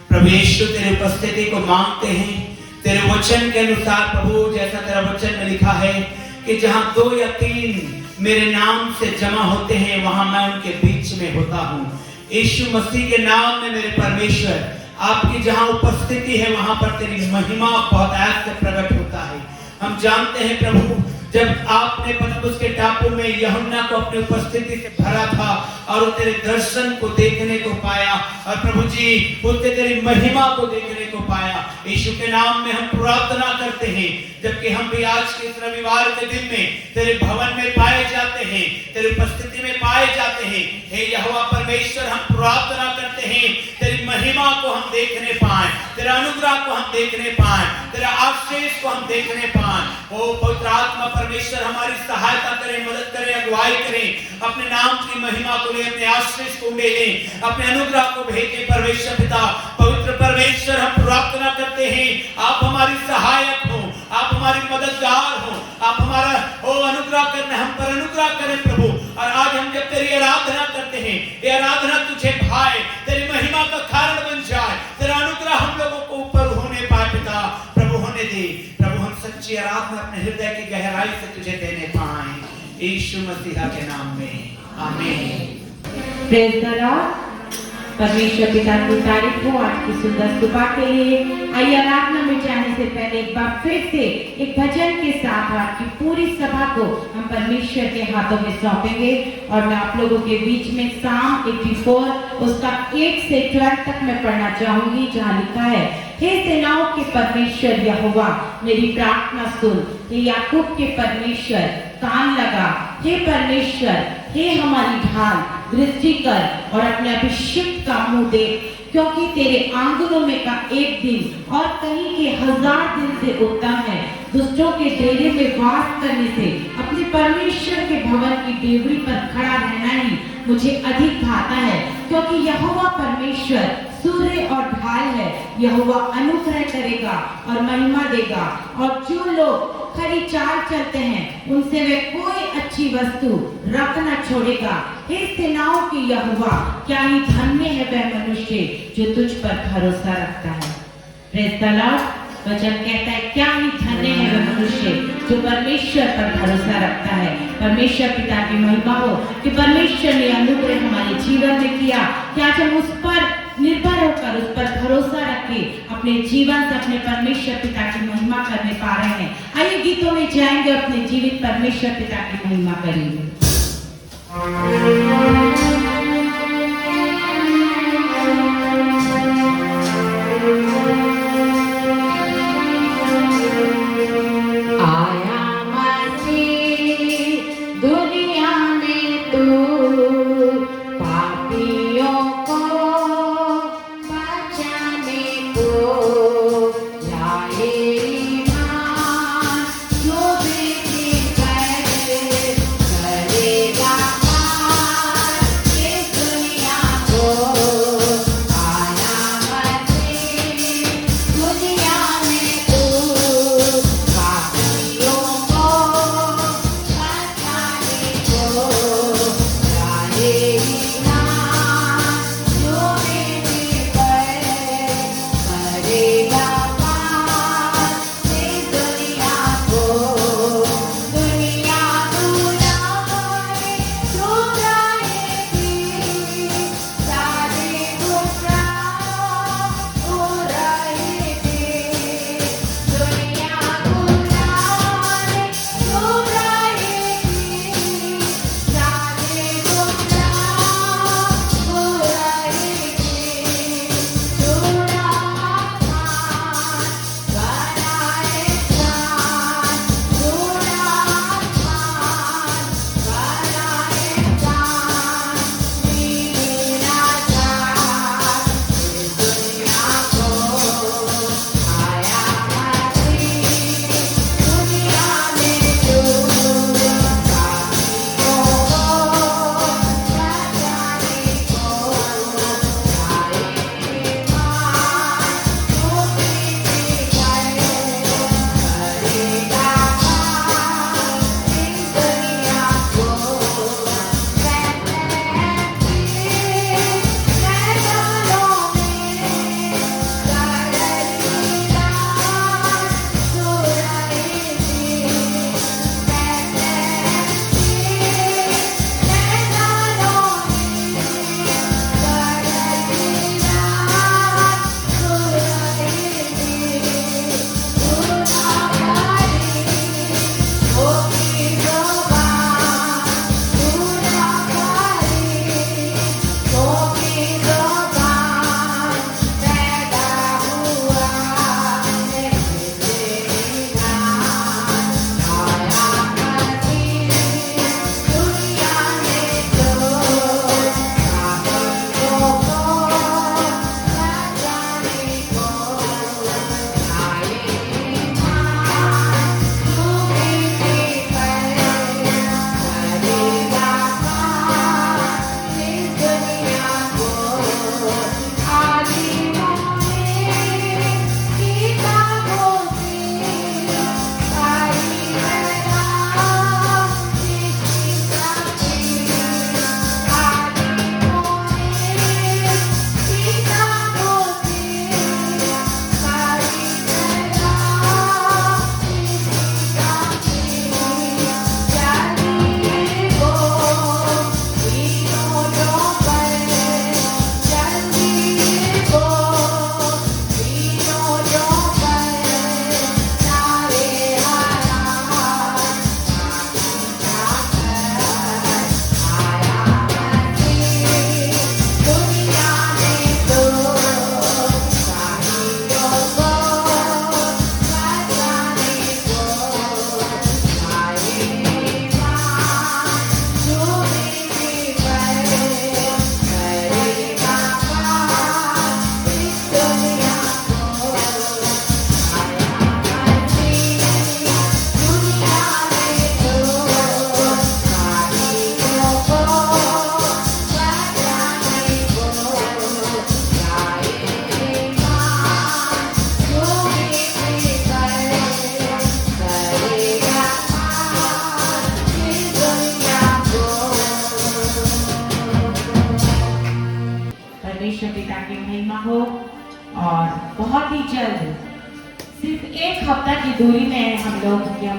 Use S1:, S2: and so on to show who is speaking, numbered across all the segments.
S1: प्रभु यीशु तेरी उपस्थिति को मांगते हैं। तेरे वचन के अनुसार प्रभु, जैसा तेरा वचन में लिखा है कि जहां 2 या 3 मेरे नाम से जमा होते हैं वहां मैं उनके बीच में होता हूँ। यीशु मसीह के नाम में मेरे परमेश्वर, आपकी जहां उपस्थिति है वहां पर तेरी महिमा बहुत ऐसे प्रकट होता है। हम जानते हैं प्रभु, जब आपने पतमुस के टापू में यूहन्ना को अपनी उपस्थिति से भरा था और वो तेरे दर्शन को देखने को पाया, और प्रभु जी उसने तेरी महिमा को देखने को पाया। यीशु के नाम में हम प्रार्थना करते हैं, जबकि हम भी आज के इस रविवार के दिन में तेरे भवन में पाए जाते हैं, तेरी उपस्थिति में पाए जाते हैं। हे यहोवा परमेश्वर, हम प्रार्थना करते हैं तेरी महिमा को हम देखने पाए, तेरा अनुग्रह को हम देखने पाए, तेरा आशीष को हम देखने पाए। ओ पवित्र आत्मा परमेश्वर हमारी सहायता करें, मदद करें, अगुवाई करें। अपने नाम की महिमा को ले, अपने आशीष को ले, अपने अनुग्रह को भेजें परमेश्वर पिता। पवित्र परमेश्वर, हम प्रार्थना करते हैं आप हमारी सहायक हो, आप हमारी मददगार हो, आप हमारा अनुग्रह करना, हम पर अनुग्रह करें प्रभु। और आज हम जब तेरी आराधना करते हैं, ये आराधना तुझे भाए, तेरी महिमा का कारण बन जाए, तेरा अनुग्रह हम लोगों को ऊपर होने पाए पिता। प्रभु होने दे प्रभु, हम सच्ची आराधना अपने हृदय की गहराई से तुझे देने पाए, यीशु मसीह के नाम में, आमीन।
S2: Praise the Lord. परमेश्वर पिता की तारीफ हो आज की सुंदर सुबह के लिए। आइए आराधना में जाने से पहले एक बार फिर से एक भजन के साथ आज की पूरी सभा को हम परमेश्वर के हाथों में सौंपेंगे। और मैं आप लोगों के बीच में साम 84 उसका 1 से 12 तक मैं पढ़ना चाहूंगी, जहाँ लिखा है, हे सेनाओं के परमेश्वर यहोवा मेरी प्रार्थना सुन, हे याकूब के परमेश्वर कान लगा। हे परमेश्वर, हे हमारी ढाल, दृष्टि कर और अपने अभिषिक्त का मुंह देख, क्योंकि तेरे आंगनों में का एक दिन और कहीं के 1000 दिन से उत्तम है। दुष्टों के डेरे में वास करने से अपने परमेश्वर के भवन की डेवड़ी पर खड़ा रहना ही मुझे अधिक भाता है, क्योंकि यहोवा परमेश्वर सूर्य और ढाल है। यहोवा अनुग्रह करेगा और महिमा देगा, और जो लोग खरी चाल चलते हैं उनसे वे कोई अच्छी वस्तु रख न छोड़ेगा। हे सेनाओं के यहोवा, क्या ही धन्य है वह मनुष्य जो तुझ पर भरोसा रखता है। Praise the Lord. वचन कहता है, क्या ही धन्य है वह मनुष्य जो परमेश्वर पर भरोसा रखता है। परमेश्वर पिता की महिमा हो कि परमेश्वर ने अनुग्रह हमारे जीवन में किया, कि आज हम उस पर निर्भर होकर, उस पर भरोसा रखे अपने जीवन से अपने परमेश्वर पिता की महिमा करने पा रहे हैं। आइए गीतों में जाएंगे, अपने जीवित परमेश्वर पिता की महिमा करेंगे। परमेश्वर पिता की महिमा हो। और बहुत ही जल्द सिर्फ एक हफ्ता की दूरी में हम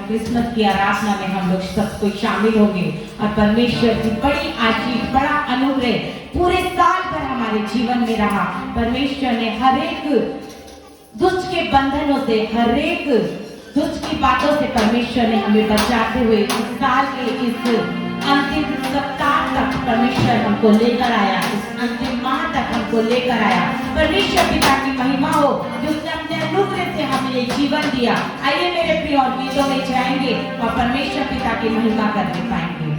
S2: क्रिसमस की आराधना में हम लोग सब कोई शामिल होंगे और परमेश्वर की बड़ी आशीष, बड़ा अनुग्रह पूरे साल भर हमारे जीवन में रहा। परमेश्वर ने हर एक दुष्ट के बंधनों से, हर एक दुष्ट की बातों से परमेश्वर ने हमें बचाते हुए इस साल के इस अंतिम सप्ताह तक परमेश्वर हमको लेकर आया, इस अंतिम माह तक हमको लेकर आया। परमेश्वर पिता की महिमा हो जो उसने अपने अनुग्रह से हमें जीवन दिया। आइए मेरे प्रिय और गीतों में जाएंगे और परमेश्वर पिता की महिमा करने पाएंगे।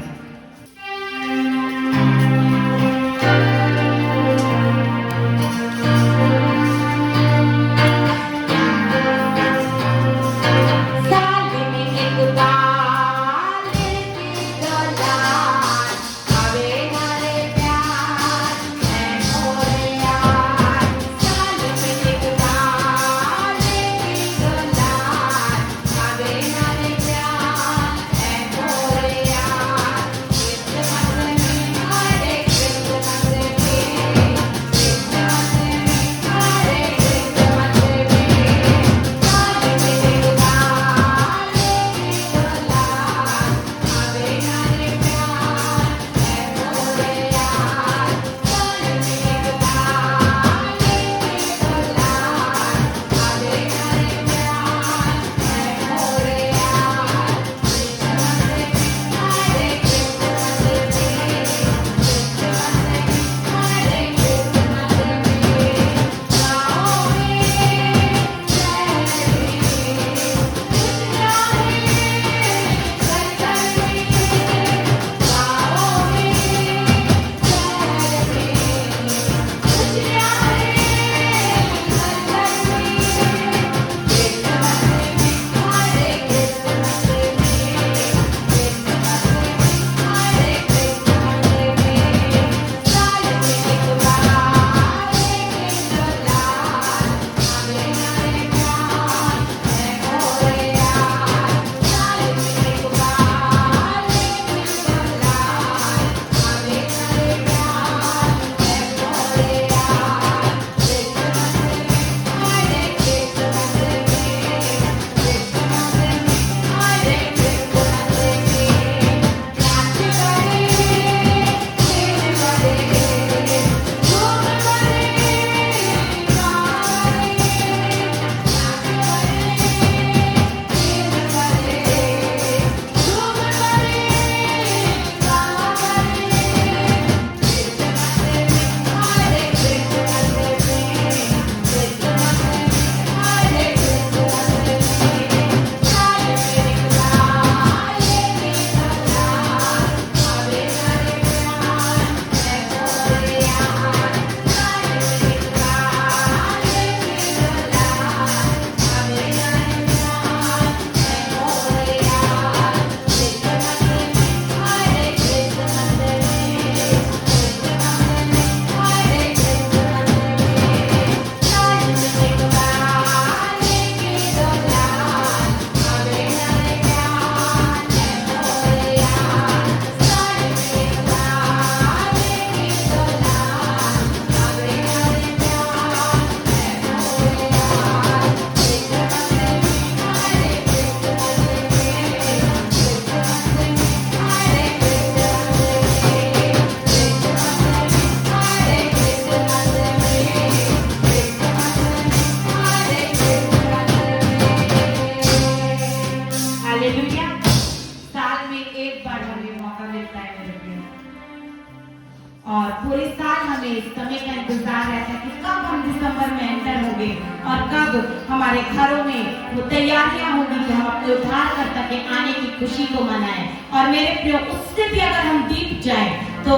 S2: और पूरे साल हमें इस समय का इंतजार रहता है कि कब हम दिसंबर में एंटर होंगे और कब हमारे घरों में वो तैयारियां होंगी कि हम अपने उद्धारकर्ता के आने की खुशी को मनाएं। और मेरे प्रिय, उससे भी अगर हम जीत जाएं तो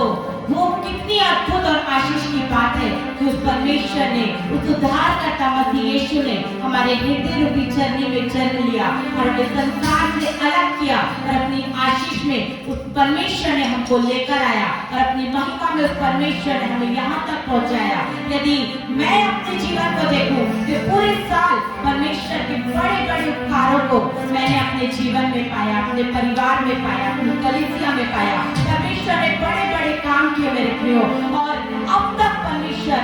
S2: वो कितनी अद्भुत और आशीष की बात है कि उस परमेश्वर ने, उस उद्धारकर्ता मसीह यीशु ने हमारे हृदय रूपी चरनी में जन्म लिया और हमें संसार से अलग किया और अपनी आशीष में उस परमेश्वर ने हमको लेकर आया और अपनी महिमा में उस परमेश्वर ने हमें यहाँ तक पहुँचाया। यदि मैं अपने जीवन को देखूं तो पूरे साल परमेश्वर के बड़े बड़े उपकारों को मैंने अपने जीवन में पाया, अपने परिवार में पाया, अपनी कलीसिया में पाया। परमेश्वर ने बड़े बड़े काम किए मेरे प्रियो, और अब तक परमेश्वर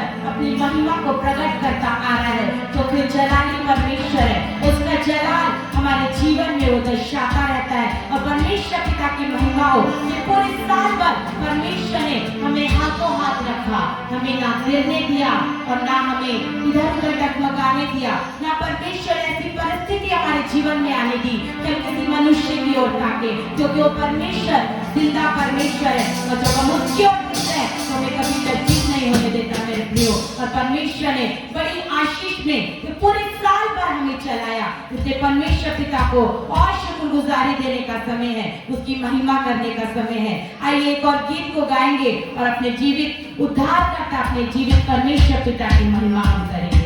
S2: को प्रकट करता आ रहा है, तो फिर जलाली परमेश्वर है, उसका जलाल हमारे जीवन में वो दर्शाता रहता है। और परमेश्वर पिता की महिमा हो कि पूरे साल भर परमेश्वर ने हमें हाथों हाथ रखा, हमें ना गिरने दिया और ना हमें इधर उधर डगमगाने दिया, ना परमेश्वर ऐसी परिस्थिति हमारे जीवन में आने दी कि हम किसी मनुष्य की ओर ताके, क्योंकि वो परमेश्वर जिंदा परमेश्वर है और जब हम उसकी ओर देखते हैं तो हमें कभी लज्जित नहीं होने देता मेरे प्रियो। और परमेश्वर ने बड़ी आशीष में तो पूरे साल भर हमें चलाया, इसलिए परमेश्वर पिता को और शुक्रगुजारी देने का समय है, उसकी महिमा करने का समय है। आइए एक और गीत को गाएंगे और अपने जीवित उद्धार करता अपने जीवित परमेश्वर पिता की महिमा हम करेंगे।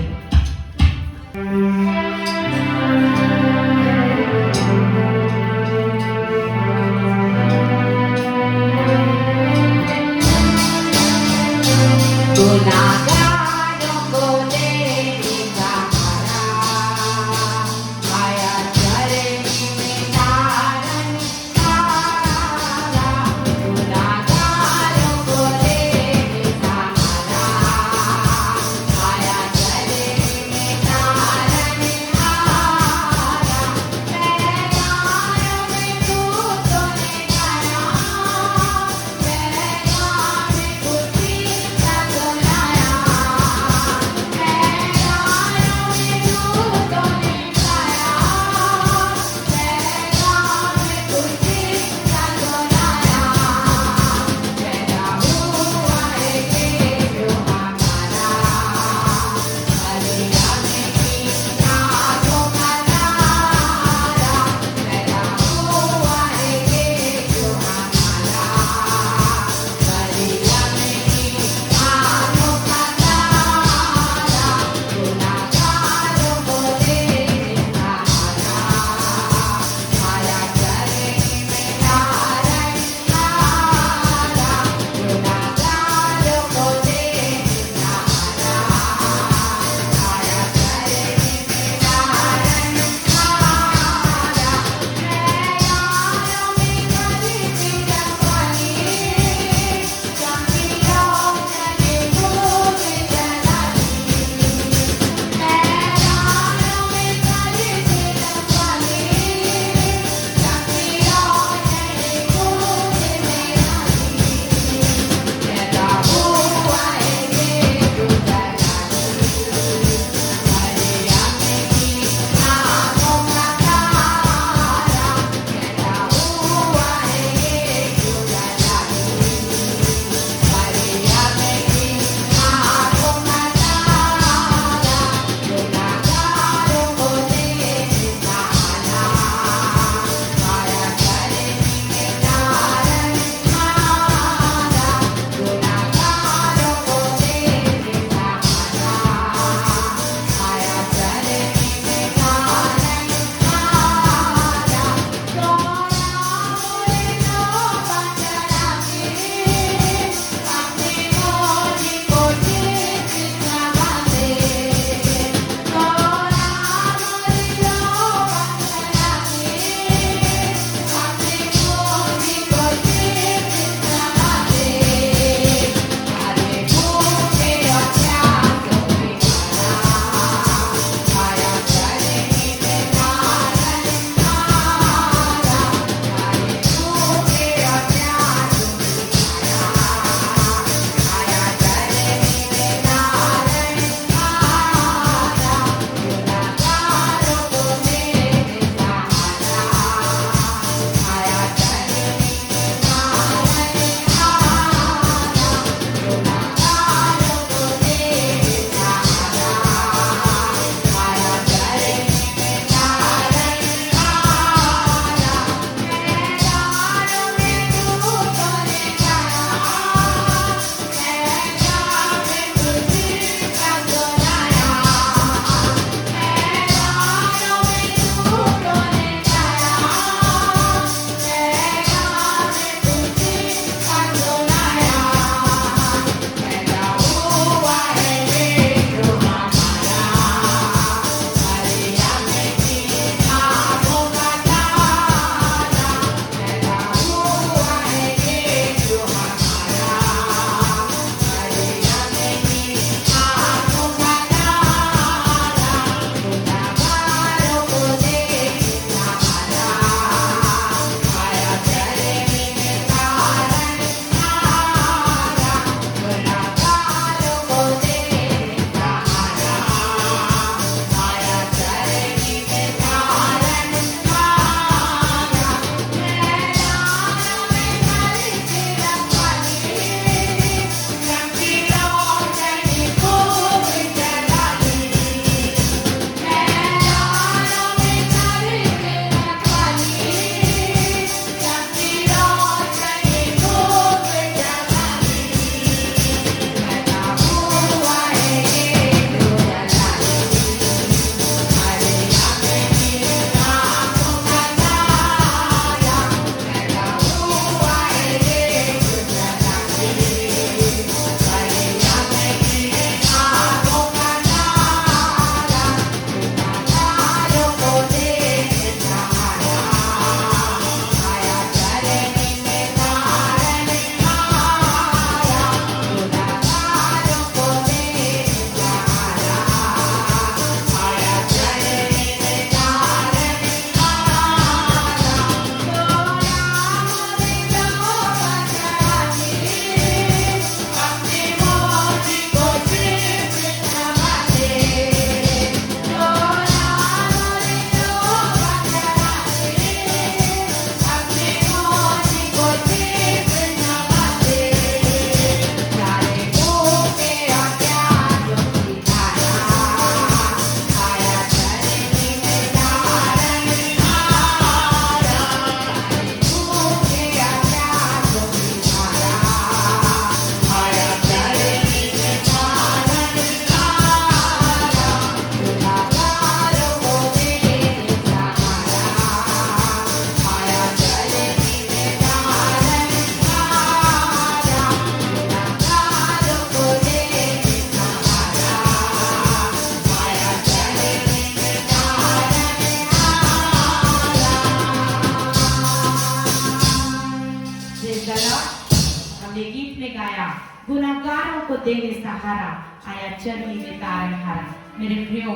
S2: पुकारों को देने सहारा, आया चरनी में तारनहारा। मेरे प्रियो,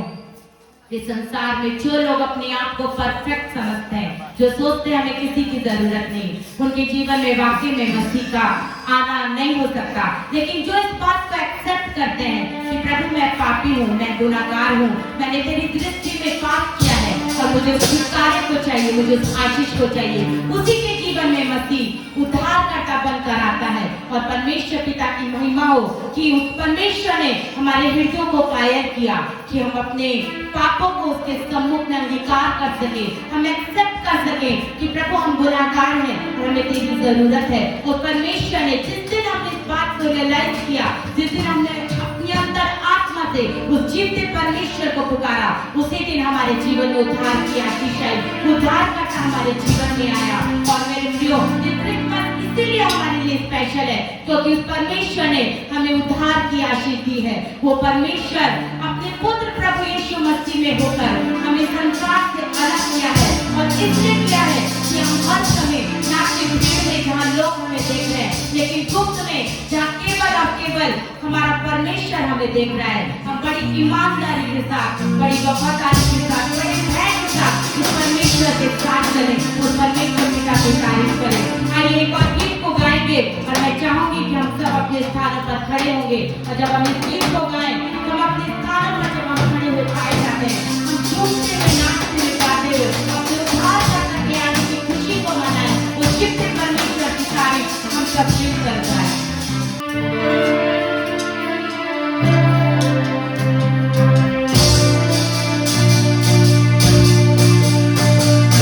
S2: इस संसार में जो लोग अपने आप को परफेक्ट समझते हैं, जो सोचते हैं हमें किसी की जरूरत नहीं, उनके जीवन में वाकई में मसीह का आना नहीं हो सकता। लेकिन जो इस बात को एक्सेप्ट करते हैं कि प्रभु मैं पापी हूँ, मैं गुनाहगार हूँ, मैंने तेरी दृष्टि में पाप किया है और मुझे उस छुटकारे को चाहिए, मुझे उस आशीष को चाहिए, उसी के जीवन में मसीह उद्धारकर्ता बनकर आता है। और परमेश्वर पिता की महिमा हो कि उस परमेश्वर ने हमारे हृदयों को कायर किया कि हम अपने पापों को उसके सम्मुख में अंगीकार कर सके, हम एक्सेप्ट कर सके कि प्रभु हम गुनाहगार हैं और हमें तेरी जरूरत है। और परमेश्वर ने जिस दिन हमने इस बात को रियलाइज किया, जिस दिन हमने अपनी अंतर आत्मा से उस जीवते परमेश्वर को पुकारा, उसी दिन हमारे जीवन में उद्धार की आशीष आई, उद्धार करता हमारे जीवन में आया। और मेरे प्रियो, इसीलिए हमारे लिए स्पेशल है क्योंकि उस परमेश्वर ने हमें उद्धार की आशीष दी है। वो परमेश्वर अपने पुत्र प्रभु यीशु मसीह में होकर हमें संसार से अलग किया है और इसलिए किया है कि हम हर समय ना सिर्फ भीड़ में जहाँ लोग हमें देख रहे हैं, लेकिन गुप्त में जहाँ केवल और केवल हमारा परमेश्वर हमें देख रहा है, हम बड़ी ईमानदारी के साथ, बड़ी वफादारी के साथ, बड़े भय के साथ उस परमेश्वर के साथ चलें, उस परमेश्वर पिता की तारीफ करें। आइए एक और गीत को गाएंगे और मैं चाहूंगी कि हम सब अपने स्थानों पर खड़े होंगे और जब हम इस गीत को गाएं तो हम अपने स्थानों पर जब हम खड़े हुए पाए जाते हैं, हम झूमते हुए, नाचते हुए, गाते हुए अपने उद्धारकर्ता के आने की खुशी को मनाएं। उस जीवते परमेश्वर की तारीफ हम सब मिलकर गाएं।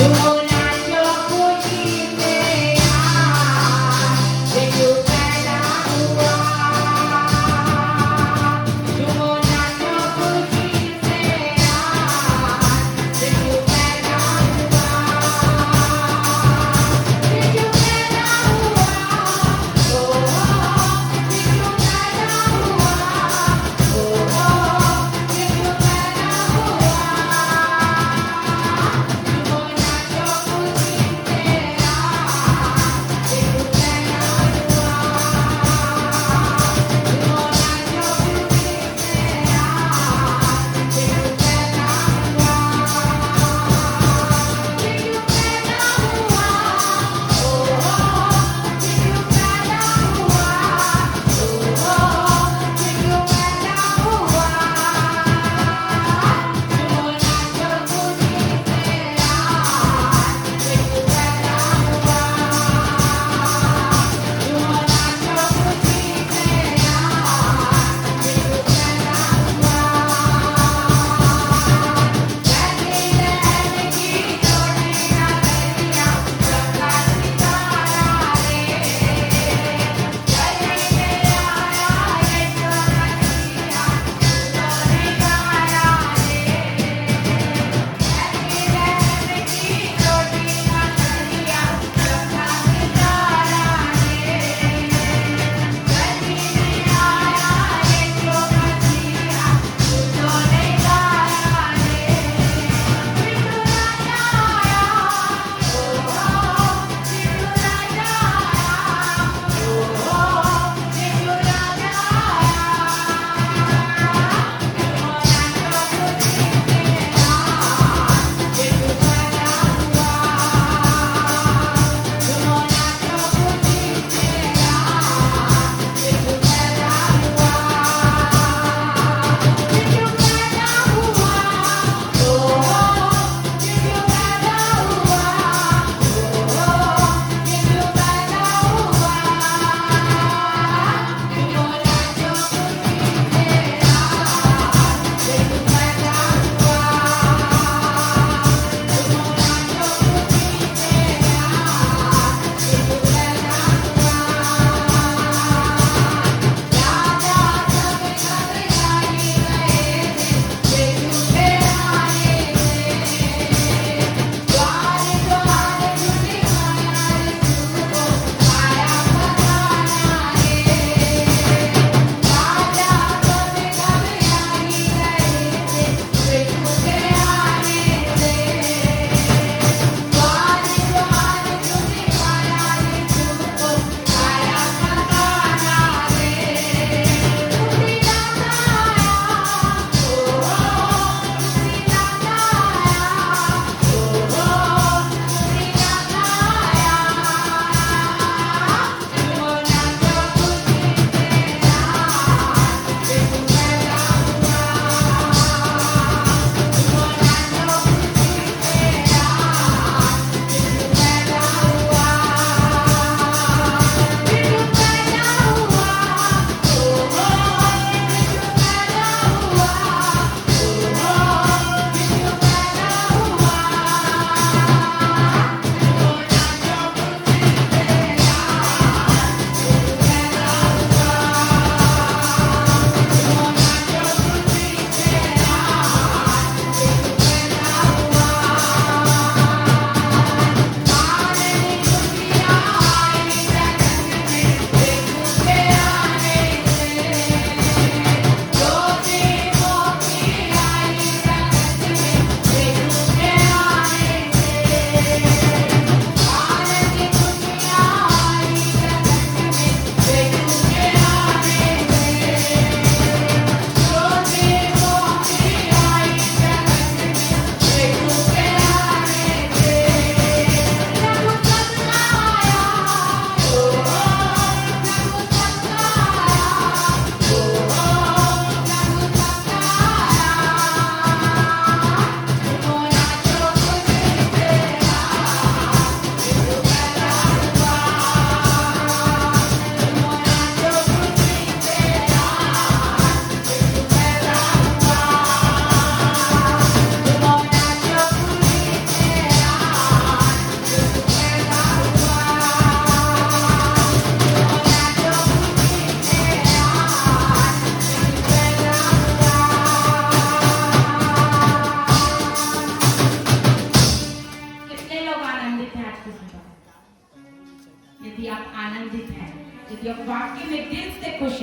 S3: Oh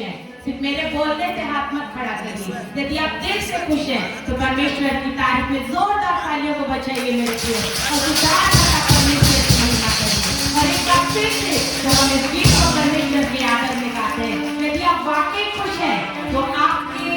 S2: हैं सिर्फ मेरे बोलने से हाथ मत खड़ा करिए। यदि आप दिल से खुश हैं तो परमेश्वर की तारीफ में जोरदार तालियों को बजाइए मेरे प्रिय, और उदार का परमेश्वर की महिमा करिए। और एक बार फिर से जब हम इस गीत को परमेश्वर के आदर में गाते हैं, यदि आप वाकई खुश हैं तो आपके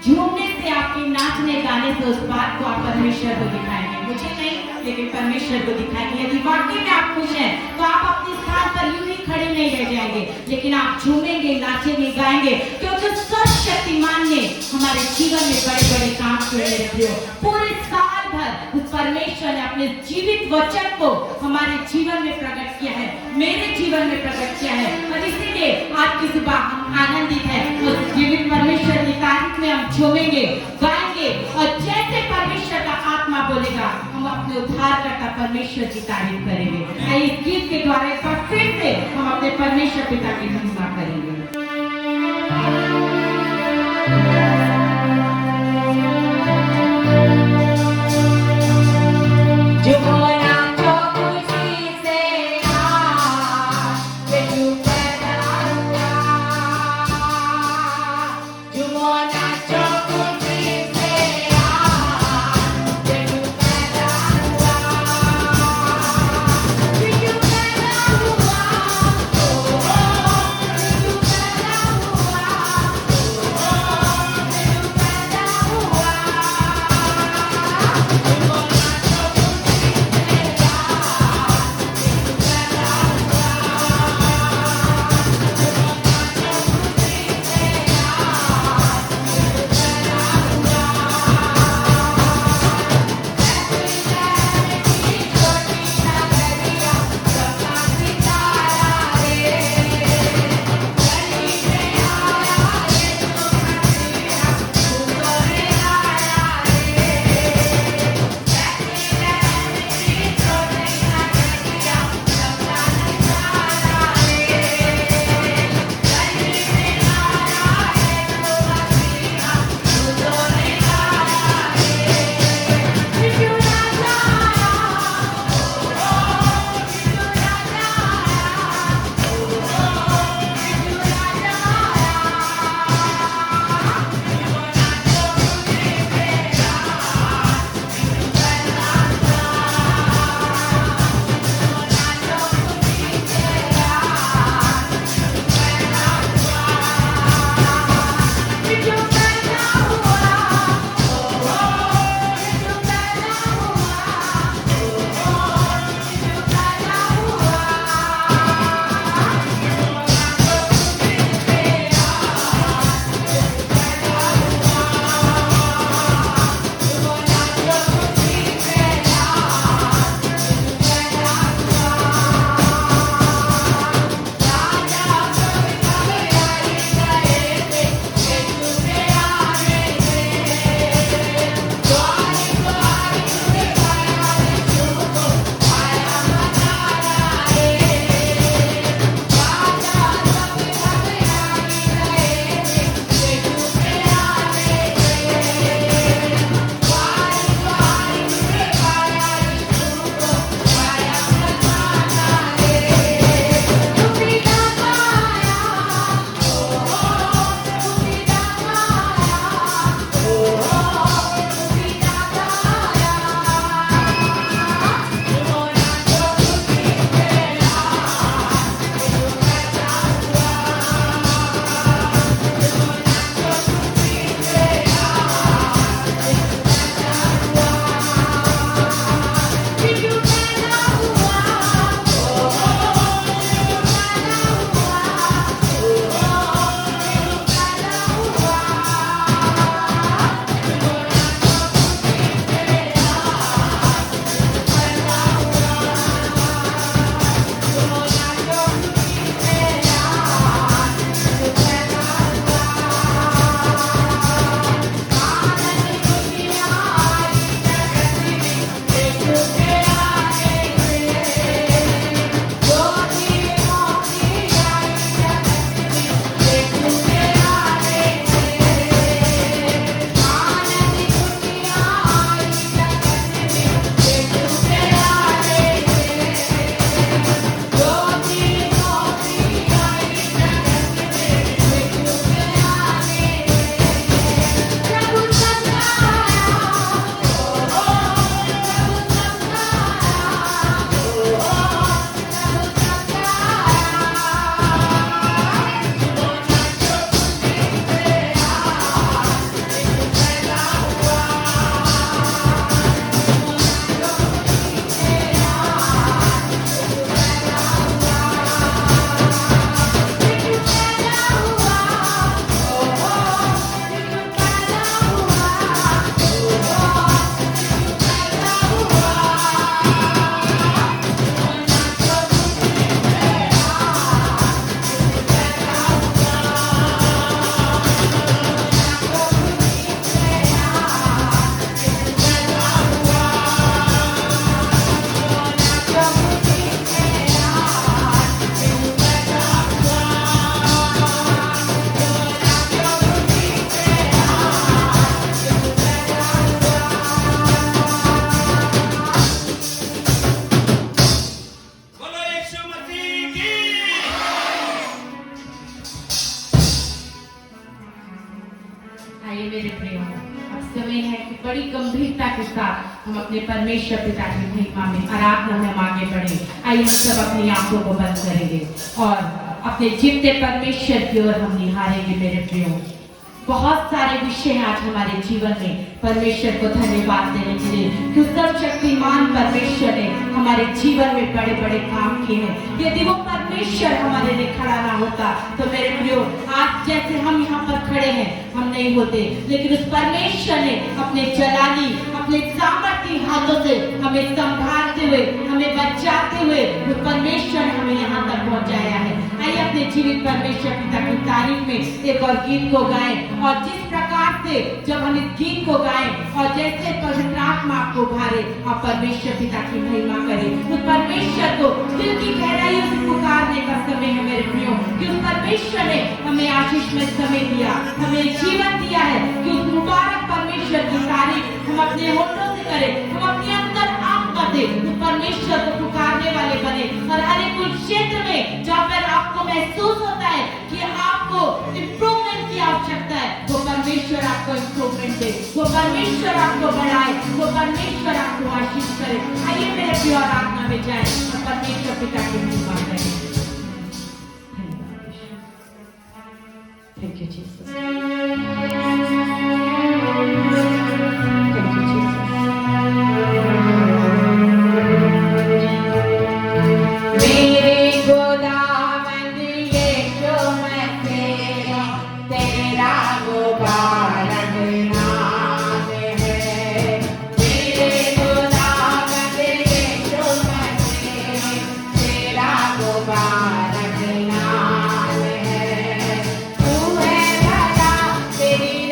S2: झूमने से, आपके नाचने गाने से उस बात को आप परमेश्वर को दिखाएंगे, मुझे नहीं लेकिन परमेश्वर को दिखाएंगे। यदि वाकई में आप खुश हैं तो आप अपने स्थान पर यूं ही खड़े नहीं रह जाएंगे, लेकिन आप झूमेंगे, नाचेंगे, गाएंगे, क्योंकि सर्वशक्तिमान ने हमारे जीवन में बड़े बड़े काम किए रखे हो। पूरे साल भर उस परमेश्वर ने अपने जीवित वचन को हमारे जीवन में प्रकट किया है, मेरे जीवन में प्रकट किया है, और इसीलिए आज की सुबह हम आनंदित हैं। उस जीवित परमेश्वर की तारीफ में हम झूमेंगे, गाएंगे, और जैसे परमेश्वर का आत्मा बोलेगा हम अपने उद्धारकर्ता परमेश्वर की तारीफ करेंगे। आइए इस गीत के द्वारा एक बार फिर से हम अपने परमेश्वर पिता की महिमा करेंगे।
S3: Thank you.
S2: आइए मेरे प्रियो, अब समय है कि बड़ी गंभीरता के साथ हम अपने परमेश्वर पिता की महिमा में आराधना में हम आगे बढ़े। आइए हम सब अपनी आंखों को बंद करेंगे और अपने जीवते परमेश्वर की ओर हम निहारेंगे मेरे प्रियो। बहुत सारे विषय हैं आज हमारे जीवन में परमेश्वर को धन्यवाद देने के लिए कि सर्वशक्तिमान परमेश्वर ने हमारे जीवन में बड़े बड़े काम किए हैं। यदि वो परमेश्वर हमारे लिए खड़ा ना होता तो मेरे प्रियो आज जैसे हम यहाँ पर खड़े हैं हम नहीं होते, लेकिन उस परमेश्वर ने अपने जलाली अपने सामर्थ्य हाथों से हमें संभालते हुए हमें बचाते हुए उस परमेश्वर ने हमें यहाँ तक पहुँचाया है। आइए अपने जीवित परमेश्वर पिता की तारीफ में एक और गीत को गाएं और जिस प्रकार से जब हम इस गीत को गाएं और जैसे पवित्र आत्मा आपको उभारे आप परमेश्वर पिता की महिमा करें। उस परमेश्वर को दिल की गहराइयों से पुकारने का समय है मेरे प्रियो कि उस परमेश्वर ने हमें आशीष में समय दिया, हमें जीवन दिया है कि उस मुबारक परमेश्वर की तारीफ हम अपने होठों से करें, हम अपने अंदर आत्मा से उस परमेश्वर को पुकारने वाले बने और हर एक उस क्षेत्र में जहाँ पर आपको महसूस होता है कि आपको इम्प्रूवमेंट की आवश्यकता है वो परमेश्वर आपको इम्प्रूवमेंट दे, वो परमेश्वर आपको बढ़ाए, वो परमेश्वर आपको आशीष करे। आइए मेरे प्रिय आराधना में जाए और परमेश्वर पिता की महिमा करें। Thank you Jesus, thank you Jesus. मेरे गोदामन यीशु मसीह तेरा मुबारक नाम है। मेरे गोदामन यीशु मसीह तेरा मुबारक नाम है। तू है भला तेरी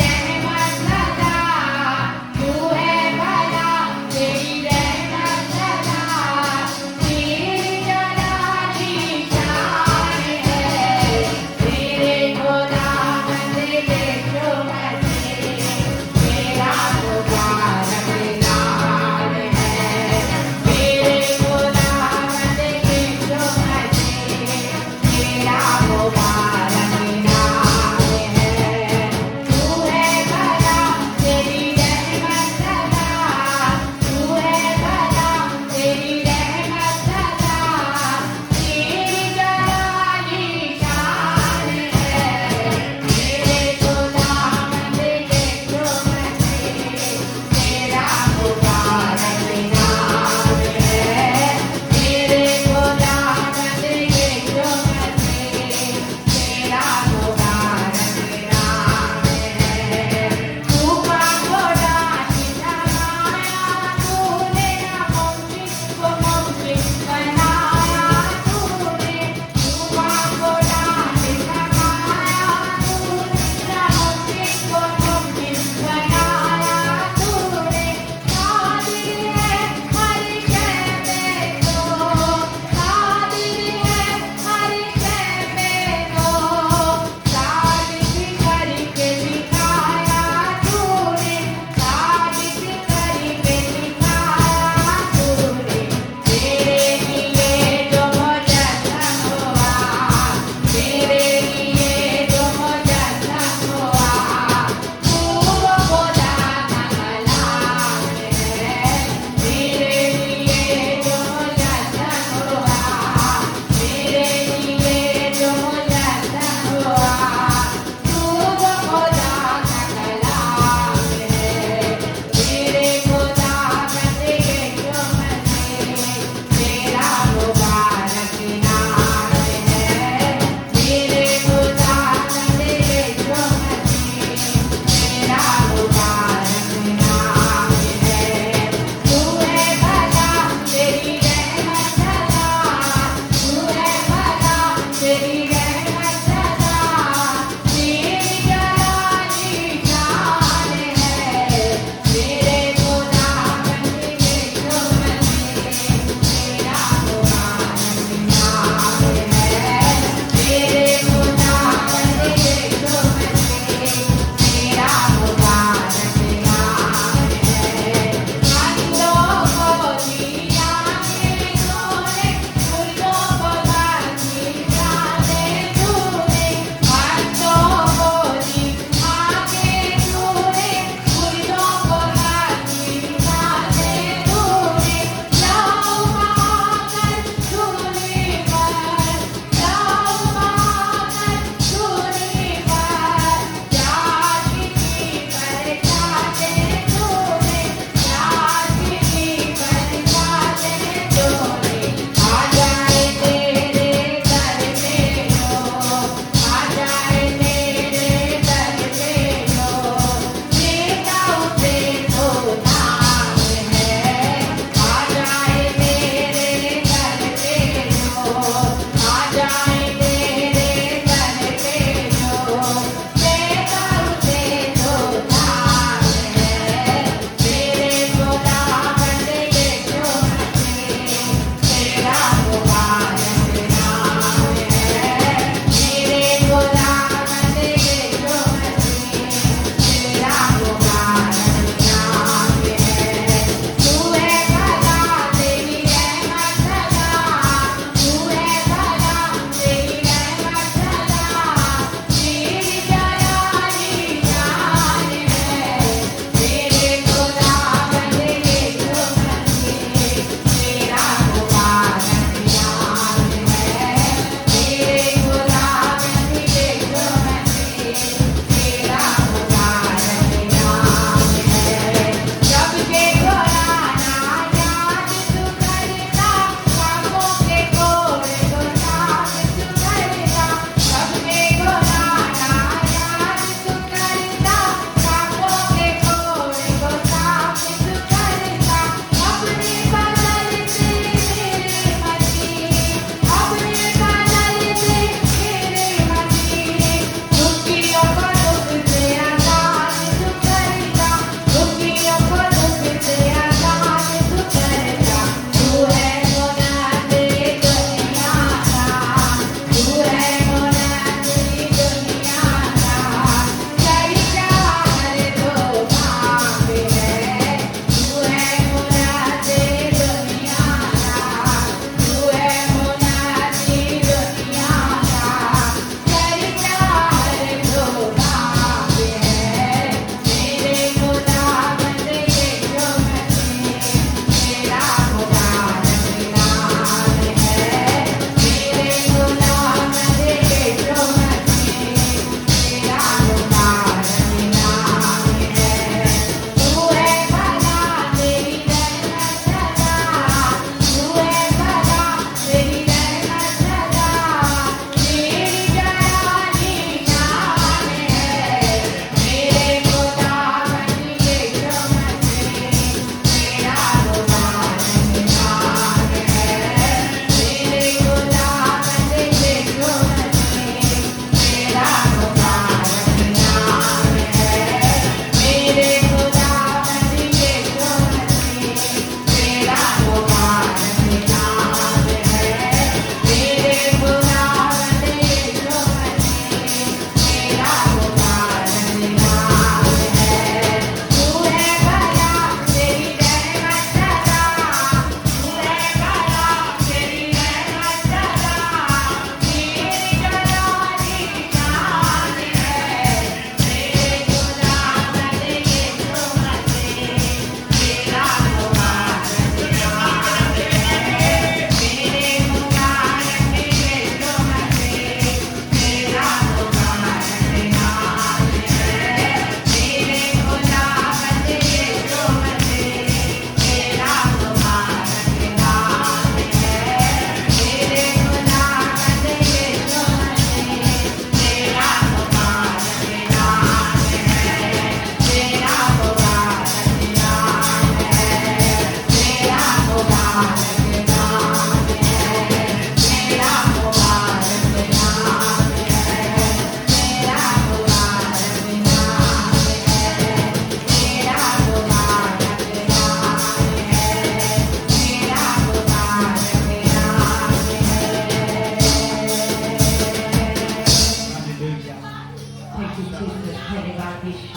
S2: थैंक यू जीसस। धन्यवाद यीशु,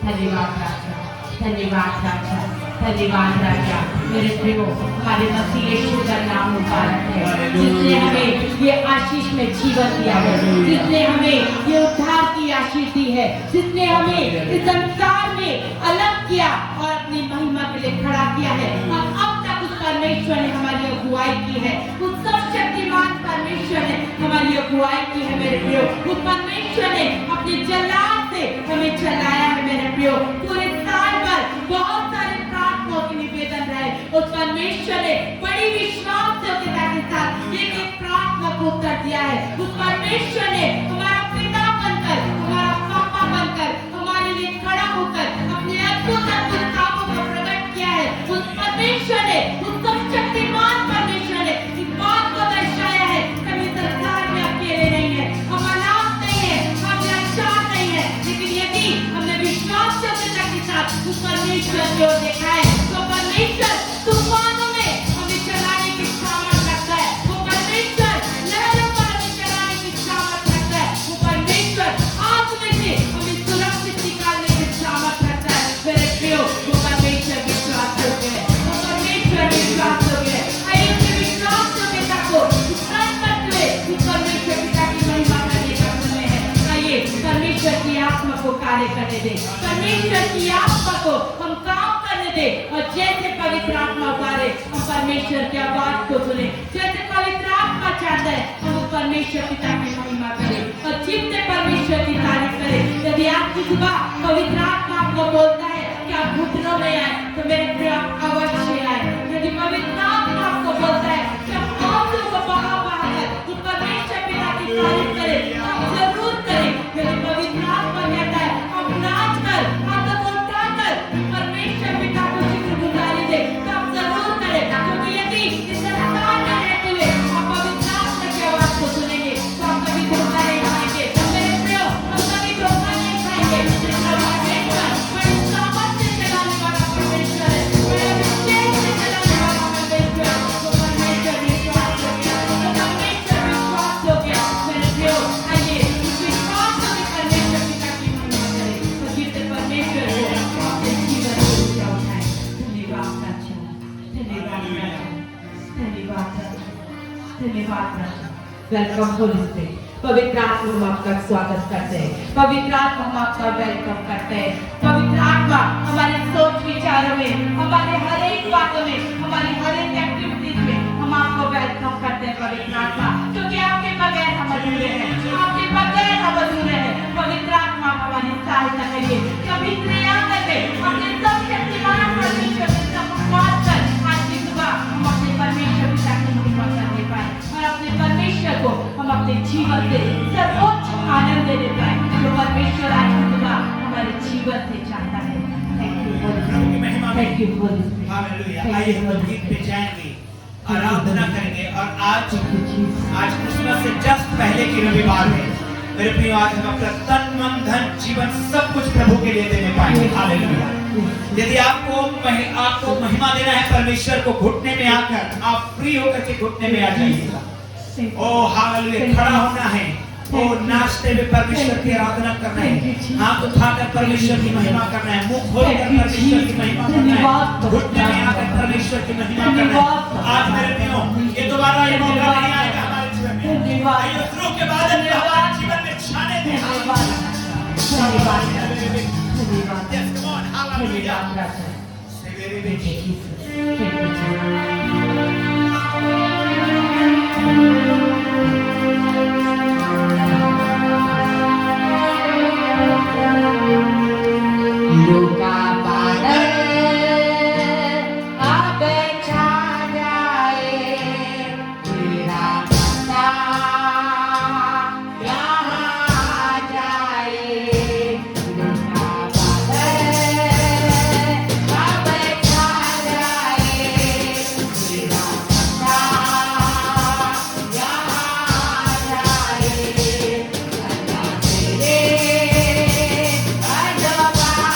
S2: धन्यवाद राजा, धन्यवाद राजा, धन्यवाद राजा। मेरे प्रियो, हमारे मसीह यीशु का नाम मुबारक है, जिसने हमें ये आशीष में जीवन दिया है, जिसने हमें ये उद्धार की आशीष दी है, जिसने हमें इस संसार में अलग किया और अपनी महिमा के लिए खड़ा किया है। और अब तक उस परमेश्वर ने हमारी अगुवाई की है, उस सर्वशक्तिमान परमेश्वर ने हमारी अगुवाई की है मेरे प्रियो। उस परमेश्वर ने अपने जलाल से हमें चलाया है मेरे प्रियो। पूरे साल भर बहुत सारे प्रार्थनाओं के निवेदन रहे, उस परमेश्वर ने बड़ी विश्वासयोग्यता के साथ एक एक प्रार्थना को उत्तर दिया है। उस परमेश्वर ने हमारा पिता बनकर, हमारा पापा बनकर, हमारे लिए खड़ा होकर अपने अद्भुत अद्भुत कामों को प्रकट किया है। उस परमेश्वर ने, उस सर्वशक्तिमान परमेश्वर ने इस बात को दर्शाया है कि हम इस संसार में अकेले नहीं है, हम अनाथ नहीं है, हम लाचार नहीं है, लेकिन यदि हमने विश्वासयोग्यता के साथ उस परमेश्वर की ओर देखा है तो परमेश्वर तूफानों में हमें चलाने की सामर्थ रखता है। वो परमेश्वर लहरों पर हमें चलाने की सामर्थ रखता है। वो परमेश्वर आग में से हमें सुरक्षित निकालने की सामर्थ रखता है मेरे प्रियो। वो परमेश्वर विश्वास योग्य है, वो परमेश्वर विश्वास योग्य है। आइए अपने विश्वास योग्यता को स्मरण करते हुए उस परमेश्वर पिता की महिमा करने का समय है। आइए परमेश्वर की आत्मा को कार्य करने दे, परमेश्वर की आत्मा को हम काम करने दे, और जैसे पवित्र आत्मा उतारे हम परमेश्वर की आवाज को सुने, जैसे पवित्र आत्मा चाहता है हम उस परमेश्वर पिता की महिमा करें और जितने परमेश्वर की तारीफ करें। यदि आपकी सुबह पवित्र आत्मा आपको बोलता है कि आप घुटनों में आए तो मेरे प्रिय अवश्य आए। यदि पवित्र आत्मा आपको बोलता है कि आप आंसू को बहा बहाकर उस परमेश्वर पिता की तारीफ करें, आप जरूर करें। यदि पवित्र आत्मा कहता है आप नाच कर, हाथों को उठाकर परमेश्वर पिता को शुक्रगुजारी दे, तो आप जरूर करें। क्योंकि यदि इस संसार में रहते हुए आप पवित्र आत्मा की आवाज को सुनेंगे तो आप कभी धोखा नहीं खाएंगे मेरे प्रियो, हम कभी धोखा नहीं खाएंगे। परमेश्वर बड़े सामर्थ्य से चलाने वाला परमेश्वर है, बड़े अभिषेक से चलाने वाला परमेश्वर। वो परमेश्वर विश्वास हो गया, वो परमेश्वर विश्वास हो गया मेरे प्रियो। आइए उस विश्वास को भी परमेश्वर पिता की महिमा करें और जिससे परमेश्वर को अपने जीवन में ऊंचा उठाएं। धन्यवाद राजा, धन्यवाद राजा, धन्यवाद राजा, धन्यवाद राजा। Welcome Holi spirit. पवित्र आत्मा हम आपका स्वागत करते हैं, पवित्र आत्मा हम आपका वेलकम करते हैं। पवित्र आत्मा हमारे सोच विचारों में, हमारे हर एक बातों में, हमारी हर एक एक्टिविटीज में हम आपको वेलकम करते हैं पवित्र आत्मा, क्योंकि आपके बगैर हम अधूरे हैं, आपके बगैर हम अधूरे हैं। पवित्र आत्मा हमारी सहायता करिए, कभी क्रिया करके अपने सर्वशक्तिमान परमेश्वर के सम्मुख कर आज की सुबह हम अपने परमेश्वर पिता की महिमा करने पाए और अपने परमेश्वर को हम अपने जीवन से सर्वोच्च आनंद देने पाए जो परमेश्वर आज की सुबह हमारे जीवन से चाहता है। Thank you Holi spirit, thank you Holi spirit.
S1: Hallelujah. आइए हम गीत पे जाएंगे, आराधना करेंगे। और आज क्रिसमस से जस्ट पहले की रविवार है मेरे प्रियो। आज हम अपना तन मन धन जीवन सब कुछ प्रभु के लिए देने पाएंगे। हालेलुया। यदि आपको महिमा देना है परमेश्वर को, घुटने में आकर आप फ्री होकर के घुटने में आ जाइएगा। ओ हालेलुया। खड़ा होना है, ओ नाचते हुए परमेश्वर की आराधना करना है, हाथ उठाकर परमेश्वर की महिमा करना है, मुंह खोलकर परमेश्वर की महिमा करना है, घुटने में आकर परमेश्वर की महिमा करना है। आज मेरे प्रियो ये दोबारा ये मौका नहीं आएगा हमारे जीवन में। आइए शुरू के बाद हमारे जीवन में छाने दें।
S2: धन्यवाद, धन्यवाद, धन्यवाद।
S1: Yes, come on, hallelujah.
S2: Thank you, Jesus. Thank you, Jesus. लूका बादल अब छा जाए, तेरा बंदा यहाँ आ जाए। लूका बादल अब छा जाए, तेरा बंदा यहाँ आ जाए। अल्लाह तेरे अजब आ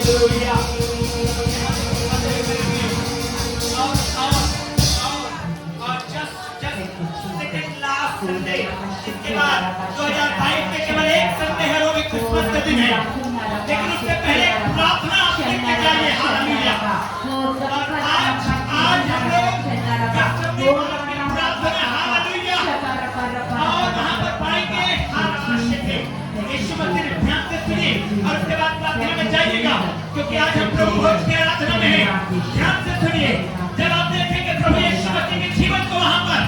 S1: हालेलुया। और just second last Sunday, इसके बाद 2022 के केवल एक संडे है, वो भी क्रिसमस का दिन है, लेकिन उससे पहले प्रार्थना आप करके जाइए। हालेलुया। और आज हम लोग प्रार्थना, हालेलुया, और वहाँ पर पाएंगे यीशु मसीह ने। ध्यान से सुनिए और उसके बाद प्रार्थना में जाइएगा, क्योंकि आज हम प्रभु भोज की आराधना में हैं। ध्यान से सुनिए, जब आप देखेंगे प्रभु यीशु मसीह के जीवन को वहाँ पर,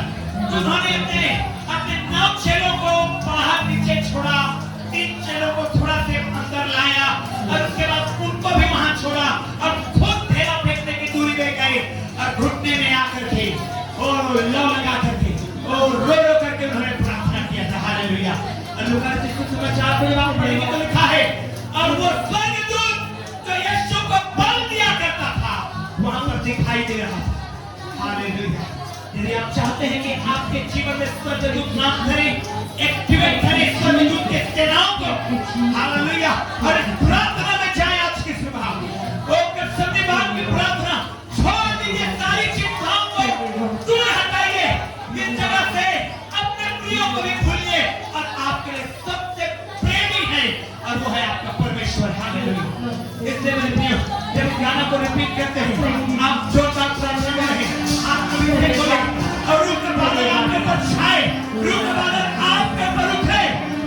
S1: उन्होंने अपने 9 चेलों को बाहर नीचे छोड़ा, 3 चेलों को थोड़ा से अंदर लाया और उसके बाद उनको भी वहाँ छोड़ा और खुद ढेला फेंकने की दूरी में गए और घुटने में आकर के और लौ लगा करके और रो रो करके उन्होंने प्रार्थना किया था। हालेलुया। लूका 4 को जब आप पढ़ेंगे तो लिखा है, और वो स्वर्गदूत जो यीशु को बल दिया करता था वहां पर दिखाई दे रहा था। हालेलुया। यदि आप चाहते हैं कि आपके जीवन में स्वर्गदूत काम करे, एक्टिवेट करे स्वर्गदूत के सेनाओं को, हालेलुया, और प्रार्थना में जाए आज की सुबह। वो सत्यवान की प्रार्थना छोड़ दीजिए, सारी चिंताओं को दूर हटाइए, इस जगह से अपने प्रियों को भी भूलिए और आपके लिए सबसे प्रेमी है और वो है आपका परमेश्वर। हालेलुया। इसलिए मेरे प्रियो, जब गाना को रिपीट करते हैं, आप जोरदार प्रार्थना में रहें, आप कभी उठे बोले और रूह का बादल आपके ऊपर छाए, रूह का बादल आपके ऊपर उठे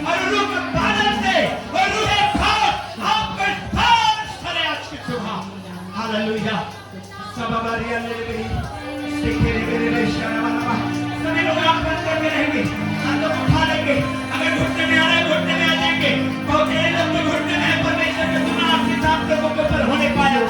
S1: और रूह के बादल से और रूह खास आपके स्पर्श करे आज की सुबह। हालेलुया। सब बारियां ले गई, सीखे ले गए शर्मा, सभी लोग आप बंद करके रहेंगे, हाथ को उठा लेंगे। अगर घुटने में आ रहा है, घुटने में आ जाएंगे। बहुत सारे लोग तो घुटने में है, परमेश्वर के सुना आपके साथ लोगों के ऊपर होने पाया।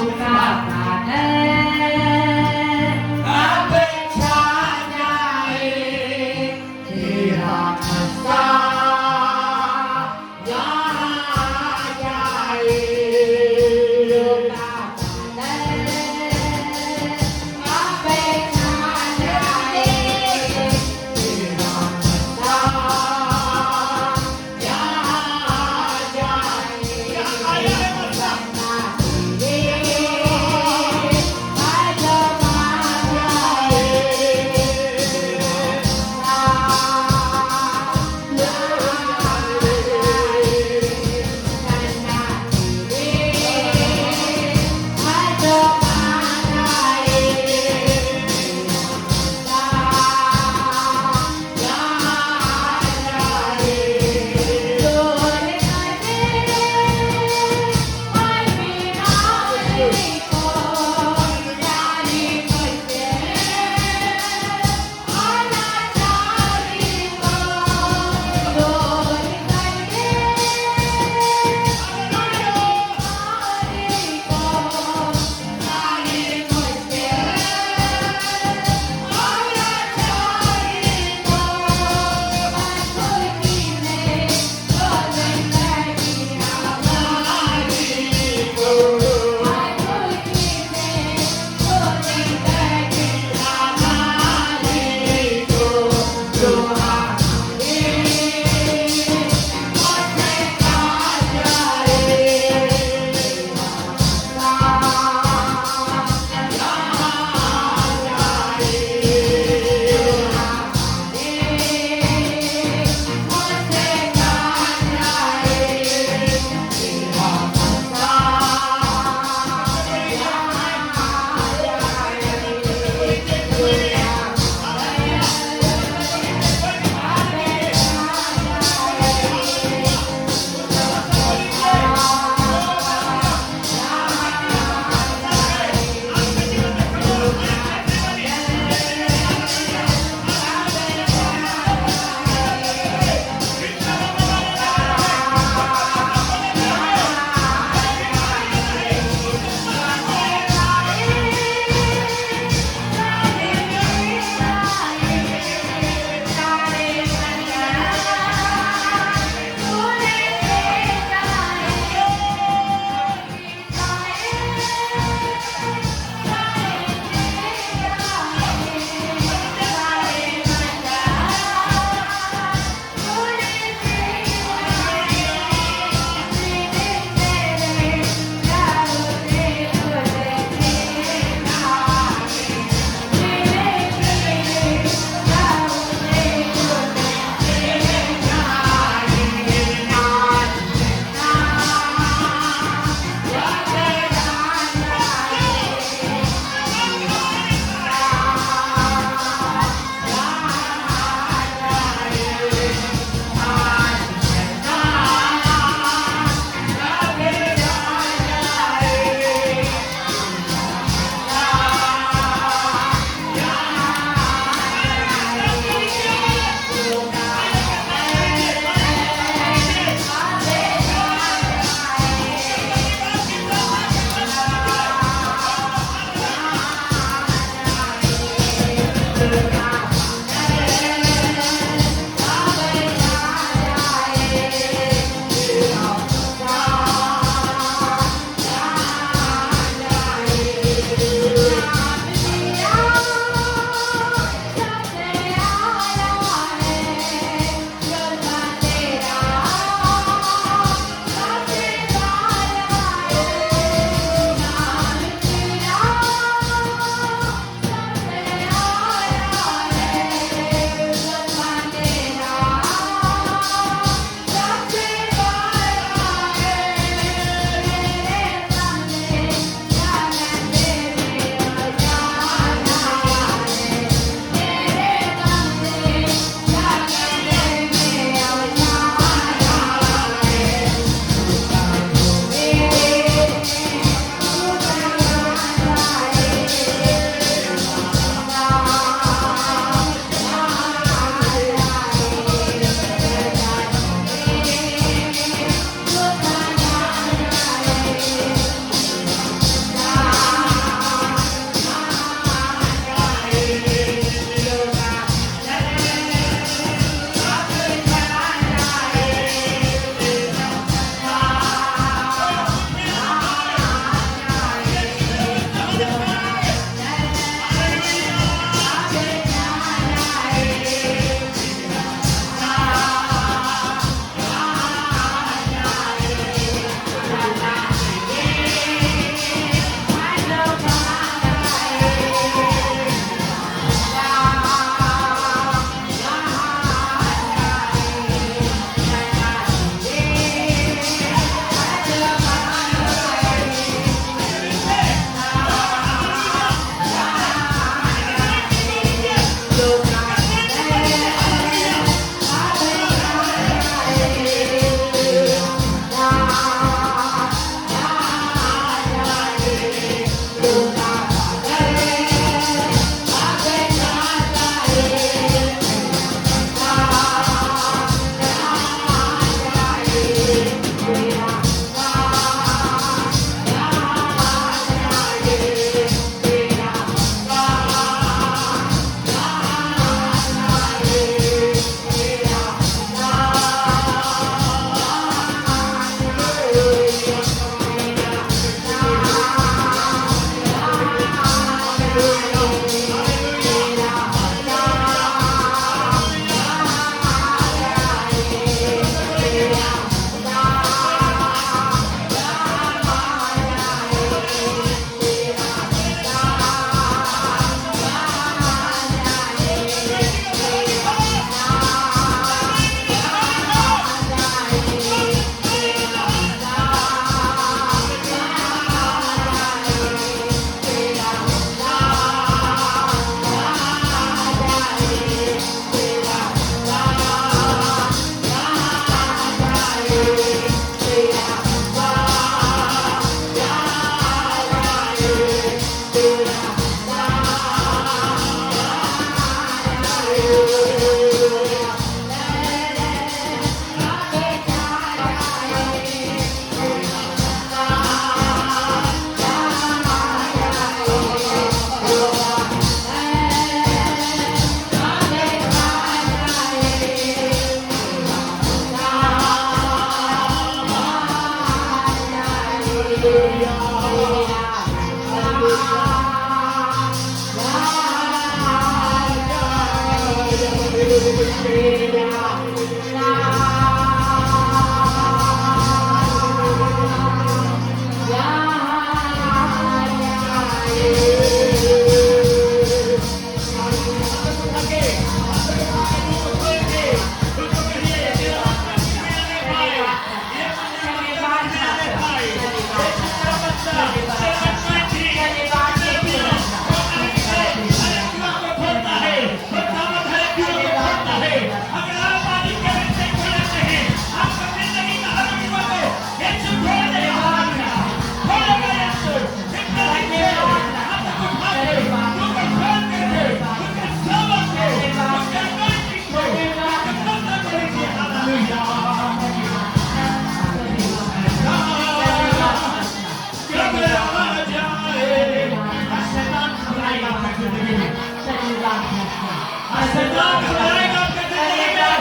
S1: शैतान घबराएगा आपके जिंदगी में।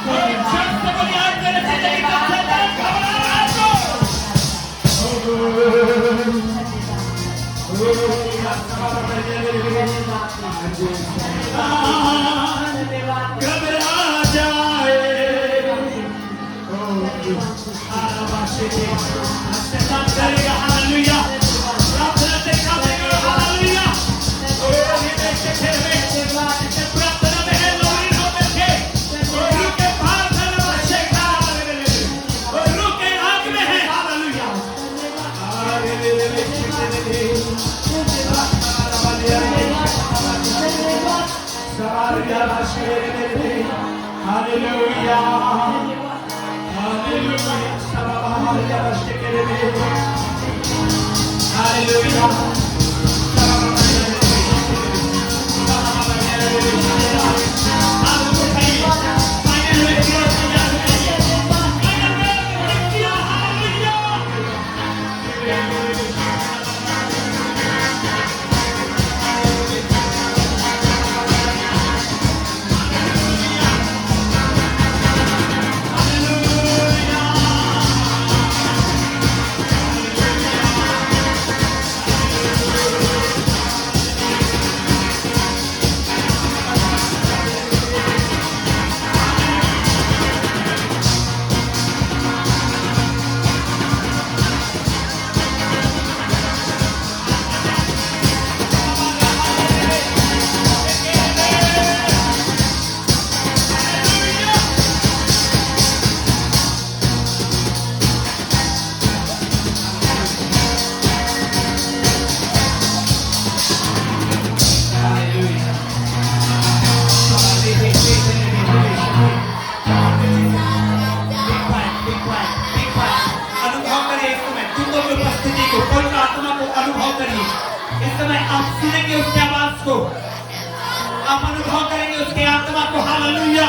S1: और शख्स को बुनियाद मेरे जिंदगी का शैतान घबरा रहा है तो घबरा जाए। शैतान करेगा हालेलुया, प्रार्थना से खाएगा हालेलुया। प्रार्थना में है लोरी होते थे, रूह के पार धनवा शेखा, और रूह के आग में है हालेलुया। हालेलुया, हालेलुया, आप अनुभव करेंगे उसके आत्मा को हालेलुया।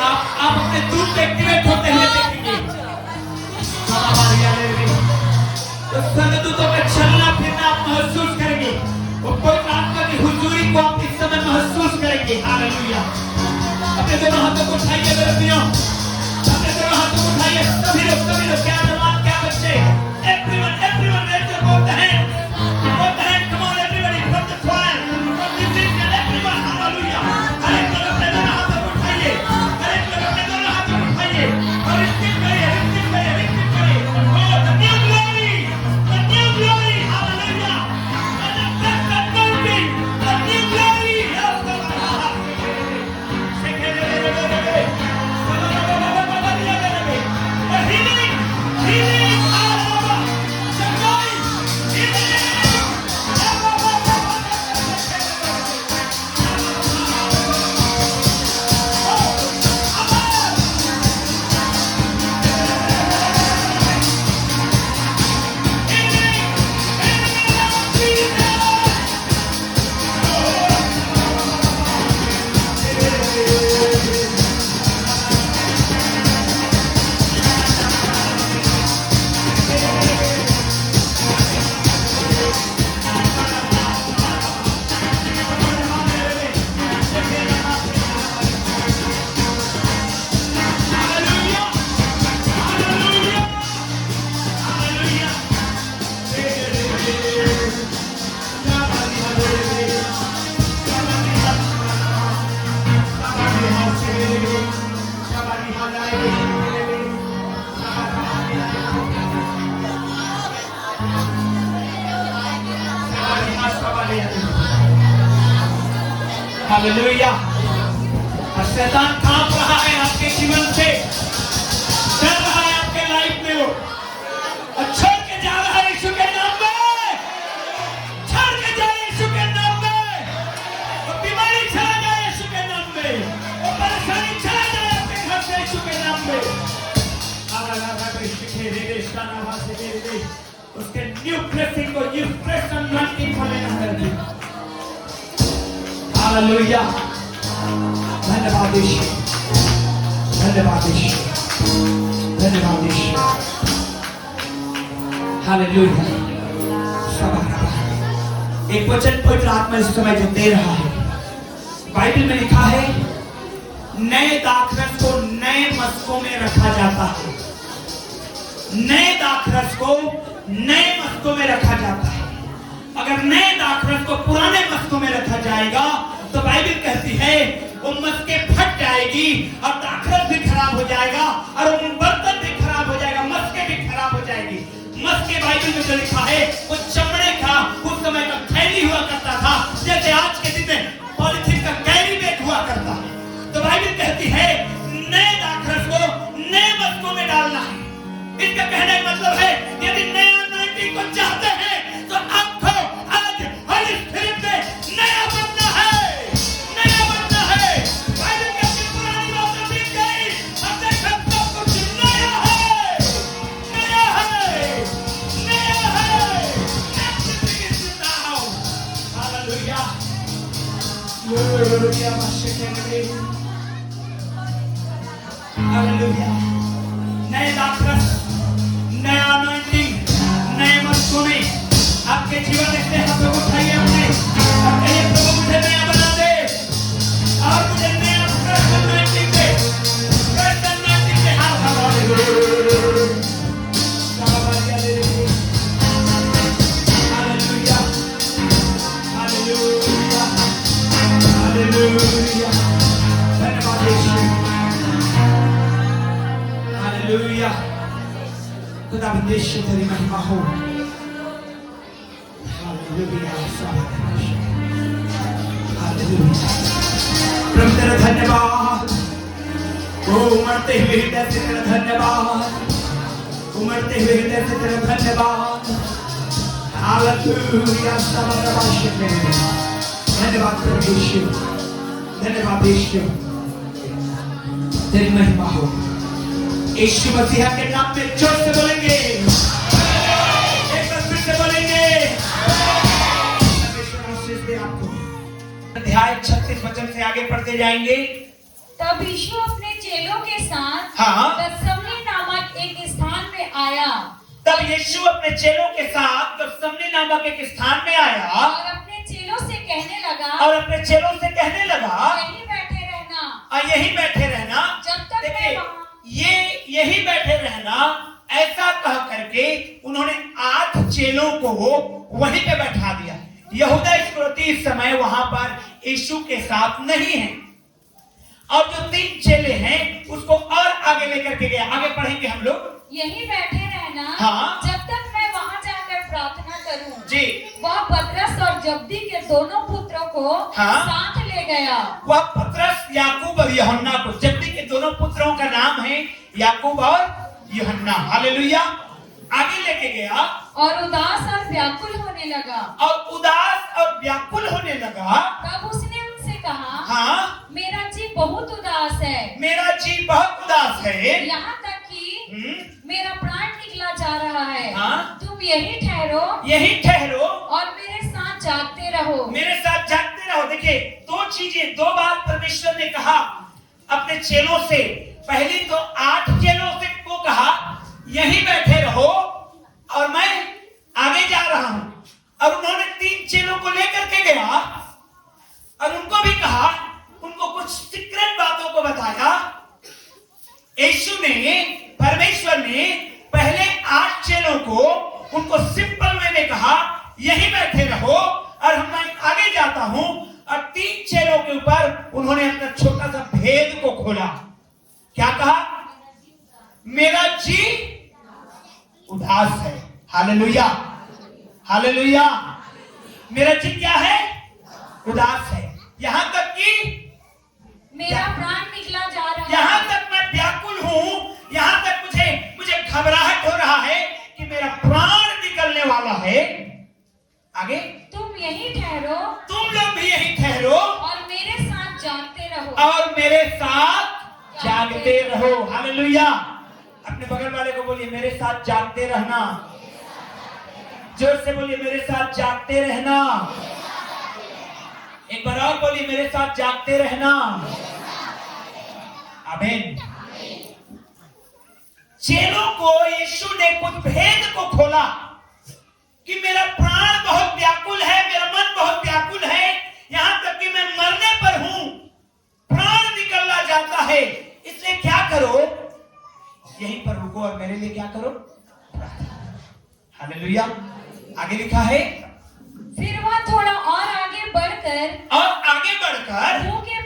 S1: आप अपने दूध पे एक्टिवेट होते हुए देखेंगे। तो स्वर्गदूतों पे चलना फिरना आप महसूस करेंगे। वो पवित्र आत्मा की हुजूरी को आप इस समय महसूस करेंगे हालेलुया। अपने दोनों हाथों को उठाइए मेरे प्रियो, अपने दोनों हाथों को उठाइए। सभी लोग क्या जवान क्या बच्चे, everyone raise your both the hands, come on everybody from the choir, from the musician, everyone hallelujah। हर एक लोग अपने दोनों हाथों को उठाइए, हर एक लोग अपने दोनों हाथों को उठाइए और रिसीव करिए। Oh the new glory, hallelujah, the fresh anointing, the new glory, healing, hallelujah. और शैतान कांप रहा है आपके जीवन से, डर रहा है आपके लाइफ में, वो और छोड़ के जा रहा है यीशु के नाम में, छोड़ के जाए यीशु के नाम में। वो बीमारी चला जाए यीशु के नाम में, वो परेशानी चला जाए आपके घर से यीशु के नाम में। उसके न्यू ब्लेसिंग को, न्यू फ्रेश अनॉइंटिंग को लेना है। हालेलुया। धन्यवाद यीशु, धन्यवाद यीशु, धन्यवाद यीशु। हालेलुया। एक वचन पवित्र आत्मा इस समय जो दे रहा है, बाइबल में लिखा है नए दाखरस को नए मस्कों में रखा जाता है। नए दाखरस को नए मस्कों में रखा जाता है। अगर नए दाखरस को पुराने मस्कों में रखा जाएगा तो बाइबल कहती है वो मस्के फट जाएगी और दाखरस भी खराब हो जाएगा और वो बर्तन भी खराब हो जाएगा, मस्के भी खराब हो जाएगी। मस्के बाइबल में जो लिखा है वो चमड़े का उस समय का थैली हुआ करता था, जैसे आज के दिन में पॉलिथीन का कैरी बैग हुआ करता है। तो बाइबल कहती है नए दाखरस को नए मस्कों में डालना है। इसका कहने का मतलब है यदि नए अनॉइंटिंग को चाहते हैं तो आपको आज होली स्पिरिट में नया बनना है, नया बनना है। बाइबल कहती है पुरानी बातें बीत गई, अब देखो सब कुछ नया है, नया है, नया है। Everything is now. Hallelujah. Hallelujah. Hallelujah. नए दाखरस, नया अनॉइंटिंग, नए मस्कों में आपके जीवन में हाथ उठाइए अपने और कहिए प्रभु मुझे नया बना दे और मुझे नया फ्रेश अनॉइंटिंग दे, फ्रेश अनॉइंटिंग दे। Hallelujah, hallelujah, hallelujah. धन्यवाद यीशु, हालेलुया। खुदा यीशु तेरी महिमा हो। Hallelujah, hallelujah. प्रभु तेरा धन्यवाद, ओ उमड़ते हुए हृदय से तेरा धन्यवाद, उमड़ते हुए हृदय से तेरा धन्यवाद। हालेलुया, धन्यवाद प्रभु यीशु, धन्यवाद यीशु, तेरी महिमा हो। यीशु मसीह के नाम में जोर से बोलेंगे, एक बार फिर से बोलेंगे। अध्याय 36 वचन से आगे पढ़ते जाएंगे।
S3: तब यीशु अपने चेलों के साथ
S1: हाँ।
S3: गethsemane नामक एक स्थान में आया।
S1: तब यीशु अपने चेलों के साथ गethsemane नामक एक स्थान में आया
S3: और अपने चेलों से कहने लगा,
S1: और अपने चेलों से कहने लगा
S3: यहीं बैठे रहना,
S1: यहीं बैठे रहना।
S3: जब तक मैं
S1: देखिए
S3: वहां।
S1: ये यहीं बैठे रहना ऐसा कह करके उन्होंने 8 चेलों को वहीं पे बैठा दिया। यहूदा इस्करियोती इस समय वहां पर यीशु के साथ नहीं है और जो 3 चेले हैं उसको और आगे लेकर के गया। आगे पढ़ेंगे हम लोग।
S3: यहीं बैठे रहना,
S1: हाँ।
S3: जब तक मैं वहां जाकर प्रार्थना करूं।
S1: जी।
S3: वह पतरस और जब्दी के दोनों पुत्रों को
S1: हाँ।
S3: साथ ले गया।
S1: वह पतरस, याकूब और यूहन्ना को, जब्दी के दोनों पुत्रों का नाम है याकूब और यूहन्ना। हालेलुया। आगे लेके गया
S3: और उदास और व्याकुल होने लगा।
S1: और उदास और व्याकुल होने लगा।
S3: तब उसने उनसे कहा,
S1: हाँ।
S3: मेरा जी बहुत उदास है,
S1: मेरा जी बहुत उदास है,
S3: यहाँ तक कि मेरा प्राण निकला जा रहा है।
S1: हाँ।
S3: तुम यहीं ठहरो,
S1: यहीं ठहरो
S3: और मेरे साथ जागते रहो।
S1: मेरे साथ जागते रहो। देखिए 2 चीजें, 2 बात परमेश्वर ने कहा अपने चेलों से। पहली तो 8 चेलों से को कहा यहीं बैठे रहो और मैं आगे जा रहा हूं। और उन्होंने 3 चेलों को लेकर के गया और उनको भी कहा, उनको कुछ सीक्रेट बातों को बताया। यीशु ने, परमेश्वर ने पहले 8 चेलों को उनको सिंपल वे में कहा यहीं बैठे रहो और मैं आगे जाता हूं। और 3 चेलों के ऊपर उन्होंने अपना छोटा सा भेद को खोला। क्या कहा? मेरा जी उदास है। Hallelujah, hallelujah. मेरा जी क्या है? उदास है। यहां तक कि
S3: मेरा प्राण निकला जा रहा है।
S1: यहां तक मैं व्याकुल हूं, यहां तक मुझे घबराहट हो रहा है कि मेरा प्राण निकलने वाला है। आगे,
S3: तुम यहीं ठहरो,
S1: तुम लोग भी यहीं ठहरो
S3: और मेरे साथ जागते रहो।
S1: और मेरे साथ जागते रहो। हालेलुया। अपने बगल वाले को बोलिए मेरे साथ जागते रहना। जोर से बोलिए मेरे साथ जागते रहना। एक बार और बोलिए मेरे साथ जागते रहना। आमीन। चेलों को यीशु ने कुछ भेद को खोला। कि मेरा प्राण बहुत व्याकुल है, मेरा मन बहुत व्याकुल है, यहां तक कि मैं मरने पर हूं, प्राण निकलना जाता है। इसलिए क्या करो, यहीं पर रुको और मेरे लिए क्या करो, हालेलुया। आगे लिखा है,
S3: फिर वह थोड़ा और आगे बढ़कर मुंह के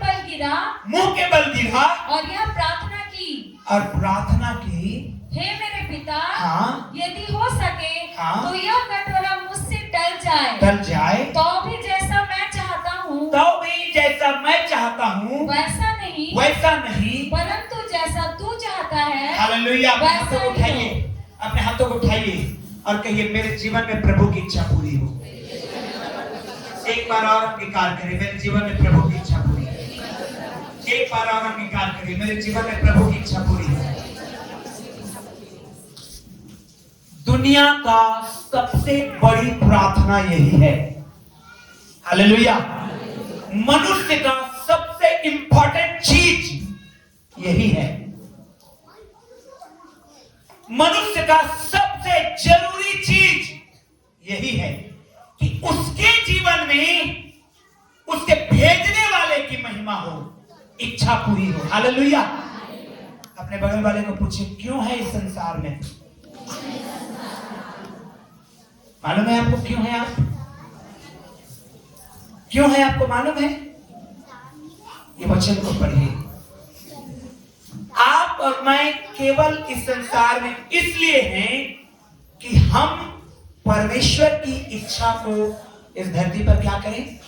S3: बल गिरा और यह प्रार्थना की, हे मेरे पिता,
S1: हाँ,
S3: यदि हो सके
S1: हाँ,
S3: तो यह कटोरा मुझसे टल जाए, तो भी जैसा मैं चाहता हूँ वैसा नहीं, परंतु जैसा तू चाहता है
S1: हालेलुया। अपने
S3: वैसा
S1: हाथों को
S3: ही
S1: उठाइए, अपने हाथों को उठाइए और कहिए, मेरे जीवन में प्रभु की इच्छा पूरी हो। एक बार और अंगीकार करिए, मेरे जीवन में प्रभु की इच्छा पूरी हो। एक बार और अंगीकार करिए, मेरे जीवन में प्रभु की इच्छा पूरी हो। दुनिया का सबसे बड़ी प्रार्थना यही है, हालेलुया। मनुष्य का सबसे इंपॉर्टेंट चीज यही है, मनुष्य का सबसे जरूरी चीज यही है कि उसके जीवन में उसके भेजने वाले की महिमा हो, इच्छा पूरी हो, हालेलुया। अपने बगल वाले को पूछे, क्यों है इस संसार में? मालूम है आपको क्यों है? आप क्यों है आपको मालूम है? ये वचन को पढ़िए। आप और मैं केवल इस संसार में इसलिए हैं कि हम परमेश्वर की इच्छा को इस धरती पर क्या करें।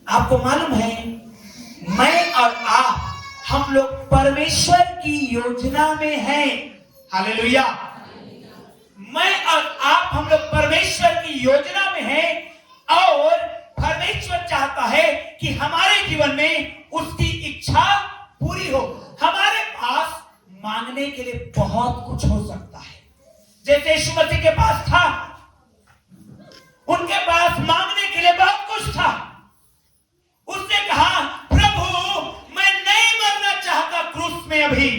S1: आपको मालूम है, मैं और आप, हम लोग परमेश्वर की योजना में हैं, हालेलुया। मैं और आप, हम लोग परमेश्वर की योजना में हैं और परमेश्वर चाहता है कि हमारे जीवन में उसकी इच्छा पूरी हो। हमारे पास मांगने के लिए बहुत कुछ हो सकता है, जैसे यीशु मसीह के पास था, उनके पास मांगने के लिए बहुत कुछ था। उसने कहा, प्रभु मैं नहीं मरना चाहता क्रूस में, अभी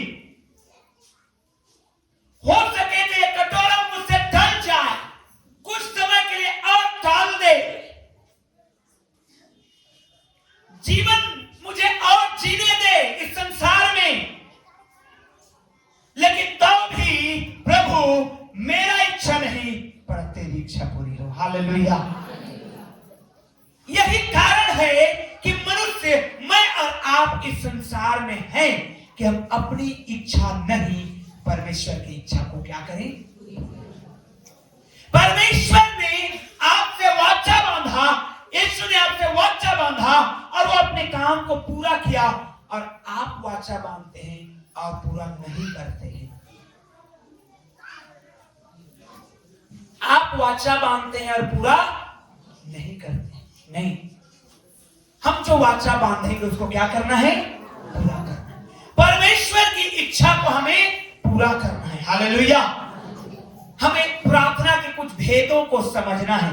S1: हो सके तो ये कटोरा मुझसे टल जाए, कुछ समय के लिए और टाल दे, जीवन मुझे और जीने दे इस संसार में, लेकिन तब भी प्रभु मेरा इच्छा नहीं पर तेरी इच्छा पूरी हो, हालेलुया। यही कारण है कि मनुष्य, मैं और आप इस संसार में हैं कि हम अपनी इच्छा नहीं, परमेश्वर की इच्छा को क्या करें। परमेश्वर ने आपसे वाचा बांधा, यीशु ने आपसे वाचा बांधा और वो अपने काम को पूरा किया, और आप वाचा बांधते हैं और पूरा नहीं करते हैं। आप वाचा बांधते हैं और पूरा नहीं करते, नहीं। हम जो वाचा बांधेंगे उसको क्या करना है, पूरा करना है। परमेश्वर की इच्छा को हमें पूरा करना है, हालेलुया। हमें प्रार्थना के कुछ भेदों को समझना है।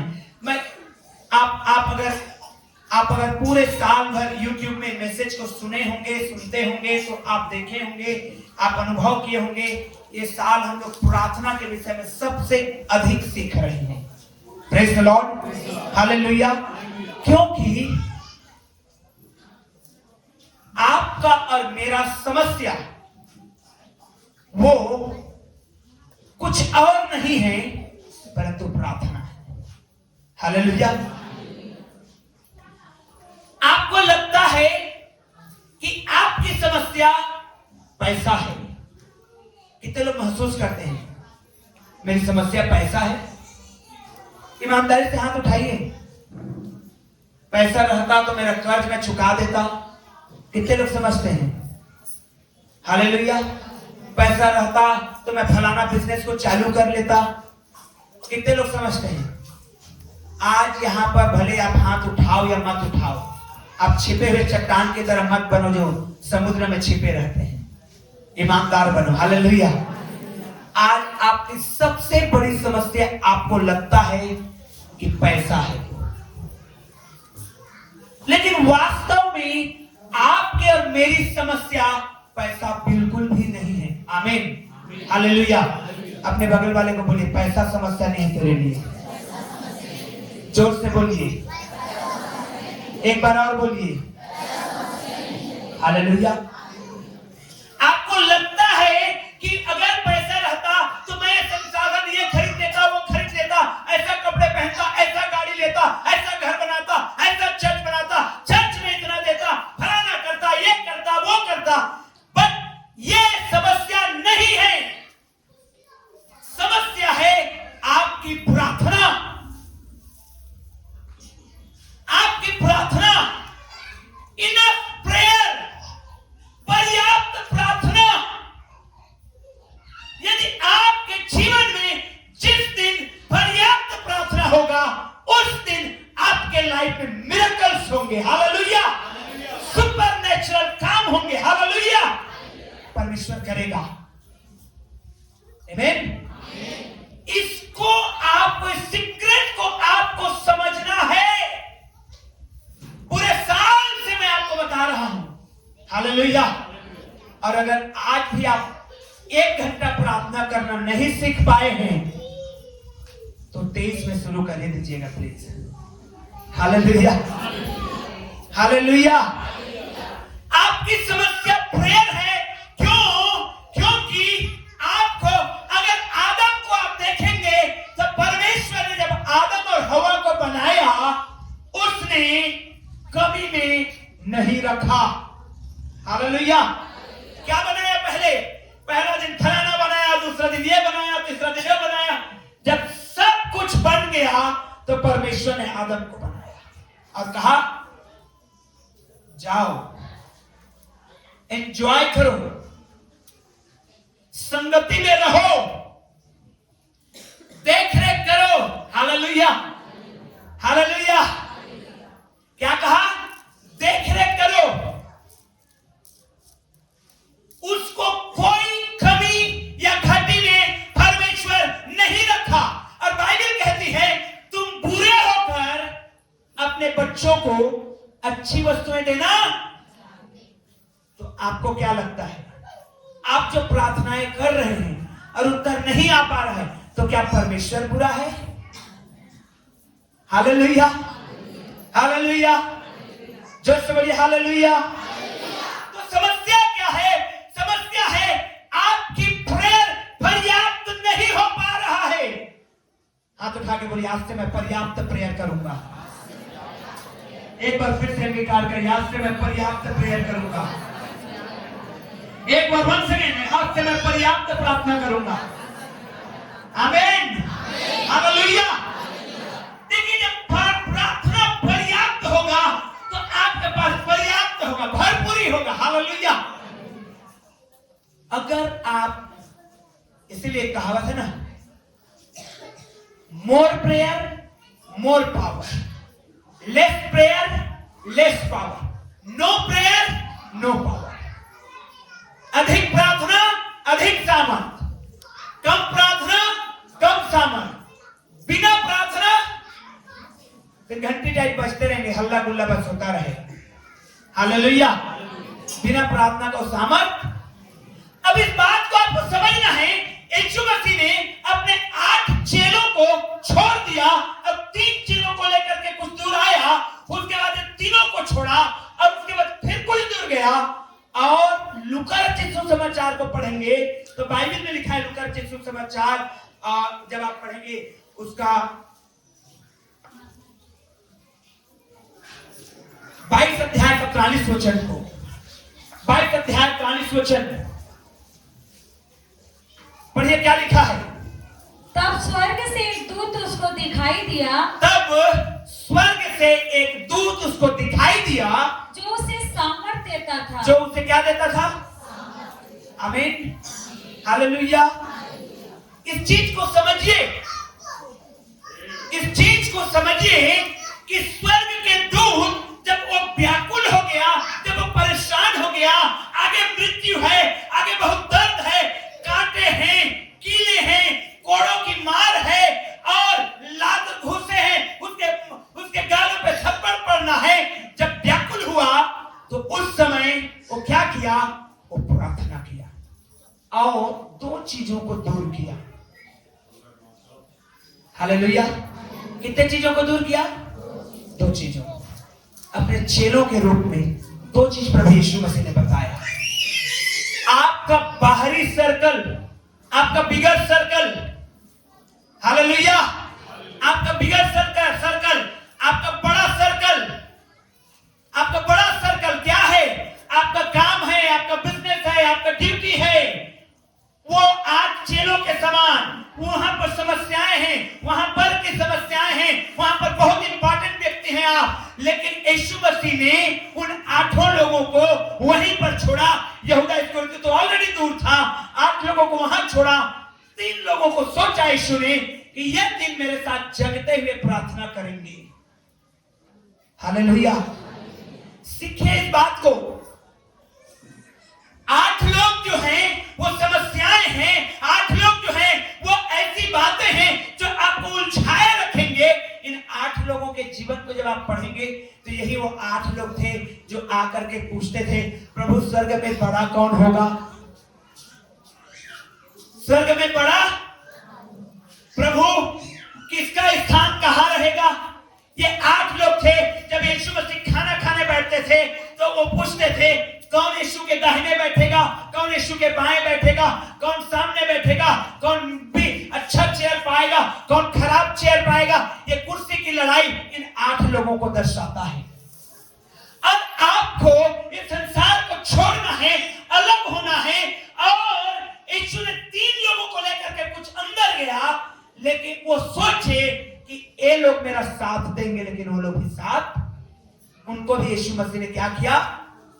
S1: आप अगर पूरे साल भर YouTube में मैसेज को सुने होंगे, सुनते होंगे, तो आप देखे होंगे, आप अनुभव किए होंगे, ये साल हम लोग प्रार्थना के विषय में सबसे अधिक सीख रहे हैं। Praise the Lord, hallelujah. क्योंकि आपका और मेरा समस्या वो कुछ और नहीं है परंतु प्रार्थना है, हालेलुया। आपको लगता है कि आपकी समस्या पैसा है। कितने लोग महसूस करते हैं मेरी समस्या पैसा है? ईमानदारी से हाथ उठाइए। पैसा रहता तो मेरा कर्ज मैं चुका देता। कितने लोग समझते हैं? हालेलुया। पैसा रहता तो मैं फलाना बिजनेस को चालू कर लेता। कितने लोग समझते हैं? आज यहां पर भले आप हाथ उठाओ या मत उठाओ, आप छिपे हुए चट्टान की तरह मत बनो जो समुद्र में छिपे रहते हैं। ईमानदार बनो, हालेलुया। आज आपकी सबसे बड़ी समस्या आपको लगता है कि पैसा है, लेकिन वास्तव में आपके और मेरी समस्या पैसा बिल्कुल भी नहीं है। आमीन, हालेलुया। अपने बगल वाले को बोलिए, पैसा समस्या नहीं तेरे लिए। जोर से बोलिए, एक बार और बोलिए, हालेलुया। आपको लगता है कि अगर पैसा रहता तो मैं संसाधन ये खरीद लेता, वो खरीद लेता, ऐसा कपड़े पहनता, ऐसा गाड़ी लेता, ऐसा घर बनाता, ऐसा चर्च बनाता, चर्च में इतना देता, फलाना करता, ये करता, वो करता। बट ये समस्या नहीं है। समस्या है आपकी प्रार्थना। आपकी प्रार्थना, इनफ प्रेयर, पर्याप्त प्रार्थना। यदि आपके जीवन में जिस दिन पर्याप्त प्रार्थना होगा, उस दिन आपके लाइफ में मिरेकल्स होंगे। हालेलुया। सुपरनेचुरल काम होंगे। हालेलुया। परमेश्वर करेगा। आमीन। इसको आप, सीक्रेट को आपको समझना है। पूरे साल से मैं आपको बता रहा हूं। हालेलुया। और अगर आज भी आप 1 घंटा प्रार्थना करना नहीं सीख पाए हैं तो 23 में शुरू कर दीजिएगा प्लीज। हालेलुया। हालेलुया। आपकी समस्या प्रेयर है। क्यों? क्योंकि आपको, अगर आदम को आप देखेंगे तो परमेश्वर ने जब आदम और हवा को बनाया, उसने कमी में नहीं रखा। हालेलुया। क्या बनाया? पहला दिन फलाना बनाया, दूसरा दिन ये बनाया, तीसरा दिन ये बनाया। जब सब कुछ बन गया तो परमेश्वर ने आदम को बनाया और कहा, जाओ एंजॉय करो, संगति में रहो, देख रेख करो। हालेलुया। हालेलुया। क्या कहा? देख रेख करो। उसको कोई कमी या घटी में परमेश्वर नहीं रखा। और बाइबल कहती है, तुम बुरे होकर अपने बच्चों को अच्छी वस्तुएं देना। तो आपको क्या लगता है, आप जो प्रार्थनाएं कर रहे हैं और उत्तर नहीं आ पा रहा है, तो क्या परमेश्वर बुरा है? हालेलुया। हालेलुया। जो से बोलिए हालेलुया। तो समस्या क्या है? समस्या है आपकी प्रेयर पर्याप्त नहीं हो पा रहा है। हाथ उठा के बोलिए, आज से मैं पर्याप्त प्रेयर करूंगा। एक बार फिर से अंगीकार करिए, आज से मैं पर्याप्त प्रेयर करूंगा। एक बार वन सेकेंड, आज से मैं पर्याप्त प्रार्थना करूंगा। आमीन। हालेलुया। देखिए, जब प्रार्थना पर्याप्त होगा तो आपके पास पर्याप्त होगा, भरपूरी होगा। हालेलुया। अगर आप, इसलिए कहावत है ना, more prayer more power, less prayer less power, no prayer no power. अधिक प्रार्थना अधिक सामर्थ, कम प्रार्थना कम सामर्थ। बिना प्रार्थना फिर घंटी टाइप बजते रहेंगे, हल्ला गुल्ला बस होता रहे। हालेलुया। बिना प्रार्थना का सामर्थ। अब इस बात को आपको समझना है, यीशु मसीह ने अपने 8 चेलों को छोड़ दिया। अब 3 चेलों को लेकर के कुछ दूर आया, उसके बाद तीनों को छोड़ा, और उसके बाद फिर कुछ दूर गया। और लूका रचित सुसमाचार को पढ़ेंगे तो बाइबल में लिखा है, लूका रचित सुसमाचार जब आप पढ़ेंगे उसका 22 अध्याय का 43 वचन को, 22 अध्याय 43 वचन पढ़िए, क्या लिखा है?
S3: तब स्वर्ग से एक दूत उसको दिखाई दिया।
S1: तब स्वर्ग से एक दूत उसको दिखाई दिया,
S3: जो उसे सामर्थ देता था।
S1: जो उसे क्या देता था? आमीन। हालेलुया। इस चीज को समझिए, इस चीज को समझिए कि स्वर्ग के दूत जब वो व्याकुल हो गया, जब वो परेशान हो गया, आगे मृत्यु है, आगे बहुत दर्द है, कांटे हैं, कीले हैं, कोड़ों की मार है और लात घुसे हैं, उसके गालों पे थप्पड़ पड़ना है। जब व्याकुल हुआ तो उस समय वो क्या किया? वो प्रार्थना किया और 2 चीजों को दूर किया। हालेलुया। कितने चीजों को दूर किया? 2 चीजों। अपने चेलों के रूप में 2 चीज प्रभु यीशु मसीह ने बताया। आपका बाहरी सर्कल, आपका बिगर सर्कल, हालेलुया, आपका बिगर सर्कल, आपका बड़ा सर्कल, आपका बड़ा सर्कल क्या है? आपका काम है, आपका बिजनेस है, आपका ड्यूटी है। वो आज चेलों के समान, वहां पर समस्याएं हैं, वहां पर की समस्याएं हैं, वहां पर बहुत इंपॉर्टेंट व्यक्ति हैं आप, लेकिन यीशु मसीह ने उन 8 लोगों को वहीं पर छोड़ा। यहूदा इस्करियोती तो ऑलरेडी दूर था, 8 लोगों को वहां छोड़ा। 3 लोगों को सोचा यीशु ने कि ये 3 मेरे साथ जगते हुए प्रार्थना करेंगे। हालेलुया। सीखिए इस बात को। 8 लोग जो हैं वो समस्याएं हैं, 8 लोग जो हैं वो ऐसी बातें हैं जो आपको उलझाए रखेंगे। इन 8 लोगों के जीवन को जब आप पढ़ेंगे तो यही वो 8 लोग थे जो आकर के पूछते थे, प्रभु स्वर्ग में बड़ा कौन होगा? स्वर्ग में बड़ा प्रभु किसका स्थान कहां रहेगा? ये 8 लोग थे। जब यीशु मसीह खाना खाने बैठते थे तो वो पूछते थे, कौन यीशु के दाहिने बैठेगा, कौन यीशु के बाएं बैठेगा, कौन सामने बैठेगा, कौन भी अच्छा चेयर पाएगा, कौन खराब चेयर पाएगा। ये कुर्सी की लड़ाई इन 8 लोगों को दर्शाता है। अब आपको इस संसार को छोड़ना है, अलग होना है। और यीशु ने 3 लोगों को लेकर के कुछ अंदर गया, लेकिन वो सोचे कि ये लोग मेरा साथ देंगे, लेकिन वो लोग भी साथ, उनको भी यीशु मसीह ने क्या किया?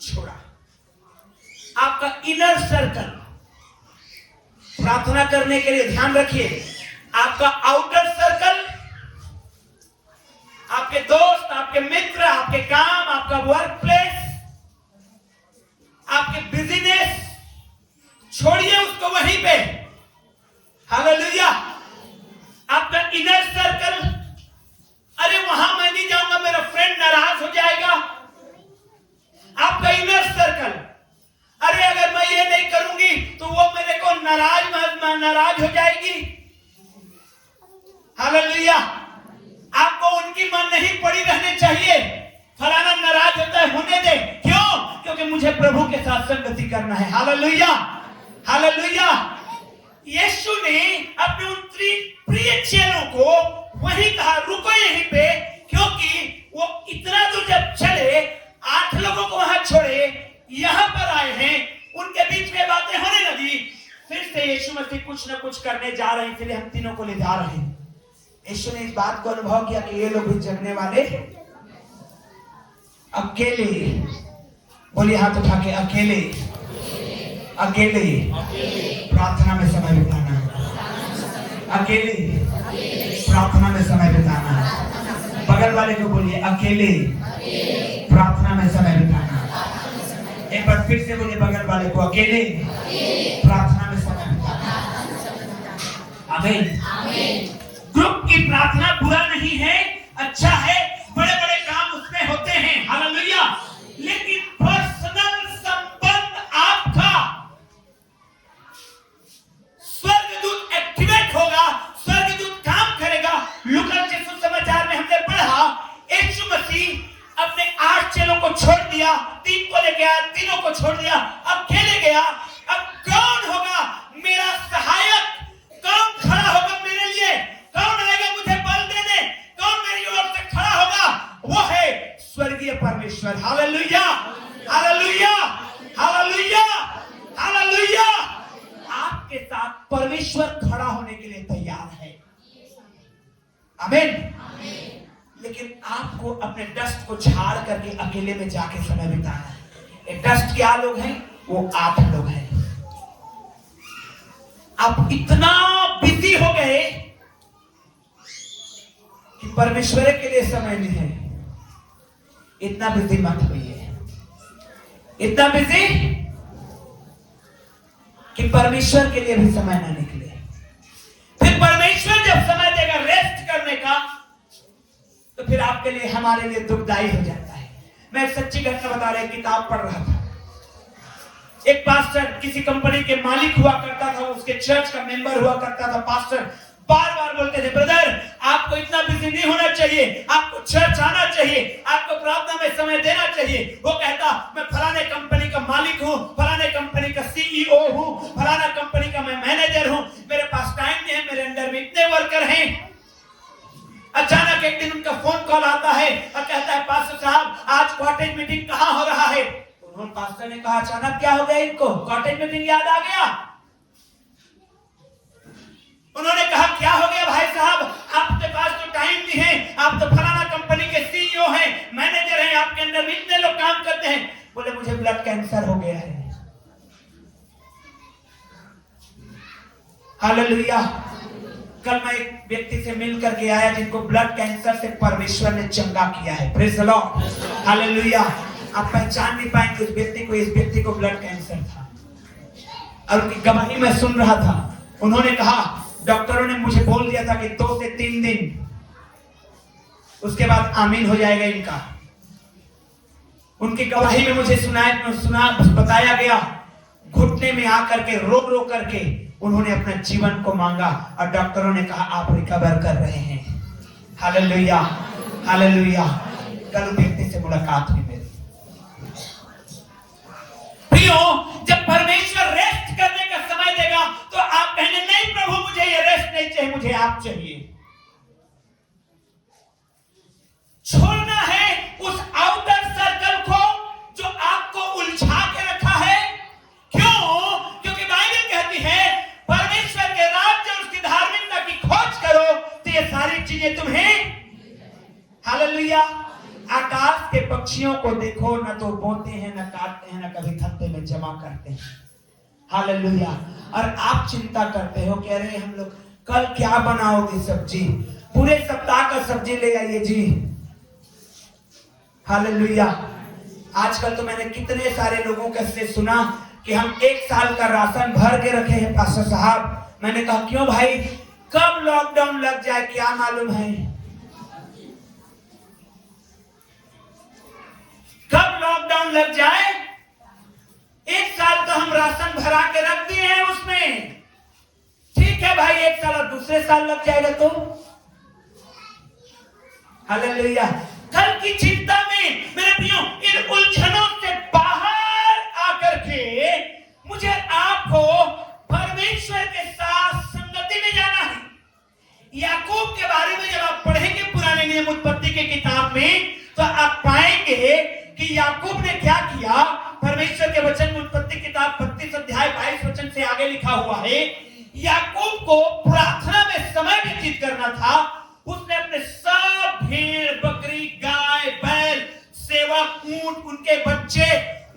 S1: छोड़ा। आपका इनर सर्कल प्रार्थना करने के लिए ध्यान रखिए। आपका आउटर सर्कल, आपके दोस्त, आपके मित्र, आपके काम, आपका वर्क प्लेस, आपके बिजनेस, छोड़िए उसको वहीं पे। हालेलुया। आपका इनर सर्कल, अरे वहां मैं नहीं जाऊंगा, मेरा फ्रेंड नाराज हो जाएगा। आपका इनर सर्कल, अरे अगर मैं ये नहीं करूंगी तो वो मेरे को नाराज हो जाएगी। हालेलुया। आपको उनकी मन नहीं पड़ी रहनी चाहिए। फलाना नाराज होता है, होने दे। क्यों? क्योंकि मुझे प्रभु के साथ संगति करना है। Hallelujah, hallelujah. यीशु ने अपने उन प्रिय चेलों को वहीं कहा, रुको यहीं पे, क्योंकि वो इतना दूर जब चले, 8 लोगों को वहां छोड़े, यहां पर आए हैं, उनके बीच में बातें होने लगी। फिर से यीशु मसीह कुछ ना कुछ करने जा रहे हैं, इसलिए हम तीनों को ले जा रहे हैं। यीशु ने इस बात को अनुभव किया कि ये लोग भी जगने वाले, अकेले, बोलिए हाथ उठा के, अकेले अकेले प्रार्थना में समय बिताना है। अकेले प्रार्थना में समय बिताना है। बगल वाले को बोलिए, अकेले प्रार्थना में समय बिताना है। एक बार फिर से बोलिए बगल वाले को, अकेले प्रार्थना में समय बिताना है। आमीन। ग्रुप की प्रार्थना बुरा नहीं है, अच्छा है, बड़े बड़े काम उसमें होते हैं। हालेलुया। लेकिन पर्सनल संबंध आपका, स्वर्गदूत एक्टिवेट होगा, स्वर्गदूत काम करेगा। लूका के सुसमाचार में हमने पढ़ा, यीशु मसीह अपने 8 चेलों को छोड़ दिया, 3 को लेके आया, तीनों को छोड़ दिया, अब अकेले गया। अब कौन होगा मेरा सहायक? कौन खड़ा होगा मेरे लिए? कौन आएगा मुझे बल देने? कौन मेरी ओर से खड़ा होगा? वो है स्वर्गीय परमेश्वर। Hallelujah, hallelujah, hallelujah, hallelujah. आपके साथ परमेश्वर खड़ा होने के लिए तैयार है। आमीन। लेकिन आपको अपने डस्ट को झाड़ करके अकेले में जाके समय बिताना है। ये डस्ट क्या लोग हैं? वो 8 लोग हैं। आप इतना बिजी हो गए कि परमेश्वर के लिए समय नहीं है। इतना बिजी मत होइए, इतना बिजी कि परमेश्वर के लिए भी समय ना निकले। फिर परमेश्वर जब समय देगा रेस्ट करने का, तो फिर आपके लिए, हमारे लिए दुखदाई हो जाता है। मैं एक सच्ची घटना बता रहा, किताब पढ़ रहा था। एक पास्टर किसी कंपनी के मालिक हुआ करता था, उसके चर्च का मेंबर हुआ करता था। पास्टर बार बार बोलते थे, ब्रदर आपको इतना बिजी नहीं होना चाहिए, आपको चर्च आना चाहिए, आपको प्रार्थना में समय देना चाहिए। वो कहता मैं फलाने कंपनी का मालिक हूँ, फलाने कंपनी का सीईओ हूँ, फलाना कंपनी का मैं मैनेजर हूँ, मेरे पास टाइम नहीं है, मेरे अंडर में इतने वर्कर हैं। अचानक एक दिन उनका फोन कॉल आता है और कहता है पास्टर साहब आज कॉटेज मीटिंग कहाँ हो रहा है। उन्होंने पास्टर ने कहा अचानक क्या हो गया इनको, कॉटेज मीटिंग याद आ गया। उन्होंने कहा क्या हो गया भाई साहब, आपके पास तो टाइम नहीं है, आप तो फलाना कंपनी के सीईओ हैं, मैनेजर हैं, आपके अंदर भी इतने लोग काम करते हैं। बोले मुझे ब्लड कैंसर हो गया है। हालेलुया। कल मैं एक व्यक्ति से मिल करके आया जिनको ब्लड कैंसर से परमेश्वर ने चंगा किया है। Praise the Lord. हालेलुया। आप पहचान नहीं पाएंगे उस व्यक्ति को, इस व्यक्ति को ब्लड कैंसर था और उनकी गवाही मैं सुन रहा था। उन्होंने कहा डॉक्टरों ने मुझे बोल दिया था कि 2 से 3 दिन उसके बाद आमीन हो जाएगा इनका। उनकी गवाही में मुझे सुना बताया गया, घुटने में आकर के रो रो करके उन्होंने अपना जीवन को मांगा और डॉक्टरों ने कहा आप रिकवर कर रहे हैं। Hallelujah, hallelujah. कल व्यक्ति से मुलाकात हुई मेरी। जब परमेश्वर रेस्ट करने का समय देगा तो आप कहने नहीं प्रभु मुझे ये रेस्ट नहीं चाहिए, मुझे आप चाहिए। छोड़ना है उस आउटर सर्कल को जो आपको उलझा के रखा है। क्यों? क्योंकि बाइबल कहती है परमेश्वर के राज्य और उसकी धार्मिकता की खोज करो तो ये सारी चीजें तुम्हें। हालेलुया। आकाश के पक्षियों को देखो, न तो बोते हैं, न काटते हैं, न कभी थत्ते में जमा करते हैं। हालेलुया। और आप चिंता करते हो, कह रहे हम लोग कल क्या बनाओगे सब्जी, पूरे सप्ताह का सब्जी ले आइए जी। हालेलुया। आजकल तो मैंने कितने सारे लोगों के से सुना कि हम 1 साल का राशन भर के रखे हैं पास्टर साहब। मैंने कहा क्यों भाई, कब लॉकडाउन लग जाए क्या मालूम है, कब लॉकडाउन लग जाए। 1 साल का हम राशन भरा के रख दिए हैं उसमें। ठीक है भाई, 1 साल और दूसरे साल लग जाएगा तो। हालेलुया। कल की चिंता में मेरे प्रियो इन उलझनों से बाहर आकर के मुझे आपको परमेश्वर के साथ संगति में जाना है। याकूब के बारे में जब आप पढ़ेंगे पुराने नियम उत्पत्ति के किताब में तो आप पाएंगे कि याकूब ने क्या किया। परमेश्वर के वचन में उत्पत्ति किताब 32 अध्याय 22 वचन से आगे लिखा हुआ है, याकूब को प्रार्थना में समय व्यतीत करना था। उसने अपने सब भेड़ बकरी गाय बैल सेवक ऊंट उनके बच्चे